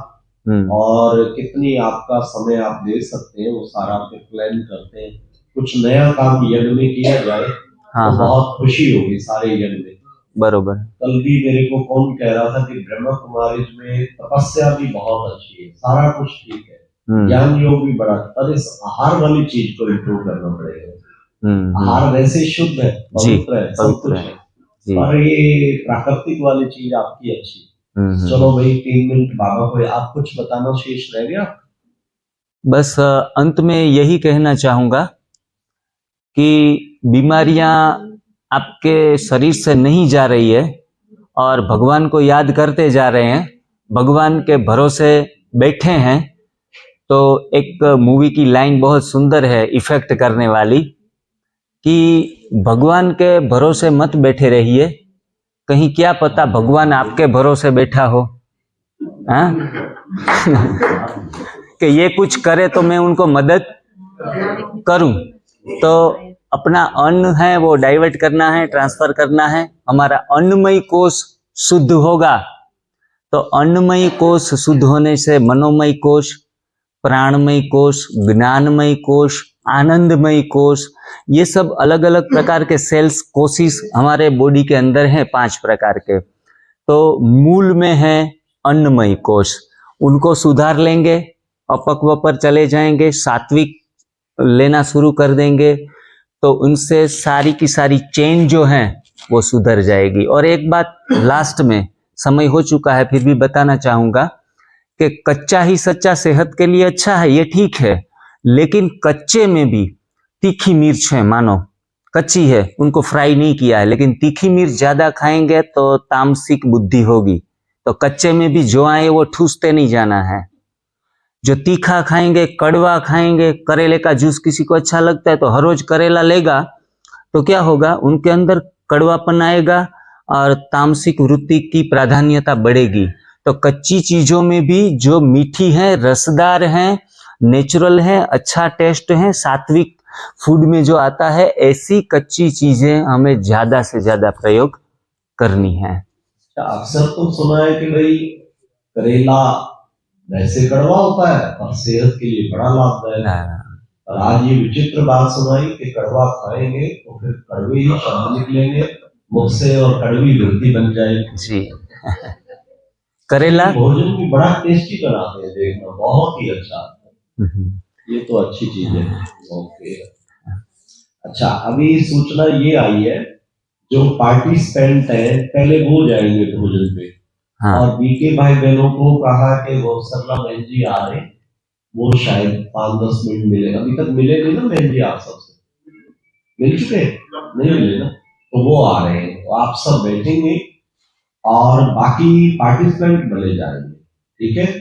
और कितनी आपका समय आप दे सकते हैं वो सारा फिर प्लान करते हैं। कुछ नया काम यज्ञ में किया जाए तो बहुत खुशी होगी सारे यज्ञ में। बरोबर। कल भी मेरे को कौन कह रहा था कि ब्रह्म कुमारी में तपस्या भी बहुत अच्छी है, सारा कुछ ठीक है, ज्ञान योग भी बड़ा, पर इस आहार वाली चीज को इम्प्रूव करना पड़ेगा। आहार वैसे शुद्ध है, पवित्र है, सब कुछ है, पर ये प्राकृतिक वाली चीज आपकी अच्छी। चलो भाई, 3 मिनट बाबा को आप कुछ बताना शेष रह गया? बस अंत में यही कहना चाहूंगा कि बीमारियां आपके शरीर से नहीं जा रही है, और भगवान को याद करते जा रहे हैं, भगवान के भरोसे बैठे हैं। तो एक मूवी की लाइन बहुत सुंदर है, इफेक्ट करने वाली, कि भगवान के भरोसे मत बैठे रहिए, कहीं क्या पता भगवान आपके भरोसे बैठा हो। हाँ? कि ये कुछ करे तो मैं उनको मदद करूं। तो अपना अन्न है वो डाइवर्ट करना है, ट्रांसफर करना है। हमारा अन्नमयी कोश शुद्ध होगा, तो अन्नमयी कोश शुद्ध होने से मनोमयी कोश, प्राणमयी कोश, ज्ञानमयी कोश, आनंदमयी कोश, ये सब अलग अलग प्रकार के सेल्स, कोशिश हमारे बॉडी के अंदर हैं, 5 प्रकार के। तो मूल में है अन्नमयी कोश, उनको सुधार लेंगे, अपक्व पर चले जाएंगे, सात्विक लेना शुरू कर देंगे, तो उनसे सारी की सारी चेन जो है वो सुधर जाएगी। और एक बात लास्ट में, समय हो चुका है फिर भी बताना चाहूंगा कि कच्चा ही सच्चा सेहत के लिए अच्छा है, ये ठीक है, लेकिन कच्चे में भी तीखी मिर्च है, मानो कच्ची है, उनको फ्राई नहीं किया है, लेकिन तीखी मिर्च ज्यादा खाएंगे तो तामसिक बुद्धि होगी। तो कच्चे में भी जो आए वो ठूसते नहीं जाना है। जो तीखा खाएंगे, कड़वा खाएंगे, करेले का जूस किसी को अच्छा लगता है तो हर रोज करेला लेगा, तो क्या होगा, उनके अंदर कड़वापन आएगा और तामसिक वृत्ति की प्राधान्यता बढ़ेगी। तो कच्ची चीजों में भी जो मीठी है, रसदार है, नेचुरल है, अच्छा टेस्ट है, सात्विक फूड में जो आता है, ऐसी कच्ची चीजें हमें ज्यादा से ज्यादा प्रयोग करनी है। अक्सर तो सुना है कि भाई करेला वैसे कड़वा होता है और सेहत के लिए बड़ा लाभदायक है, और आज ये विचित्र बात सुनाई कि कड़वा खाएंगे तो फिर कड़वे ही शब्द निकलेंगे मुख से और कड़वी वृत्ति बन जाएगी। जी। करेला भोजन भी बड़ा टेस्टी बनाते हैं, देखना बहुत ही अच्छा, ये तो अच्छी चीज है। ओके, अच्छा, अभी सूचना ये आई है जो पार्टिसिपेंट है पहले वो जाएंगे भोजन पे। हाँ। और बीके भाई बहनों को कहा कि वो सरला बहन जी आ रहे, वो शायद 5-10 मिनट मिले, अभी तक मिले नहीं ना बहन जी, आप सबसे मिल चुके नहीं मिले ना, तो वो आ रहे हैं, तो आप सब बैठेंगे और बाकी पार्टिसिपेंट भले जाएंगे, ठीक है।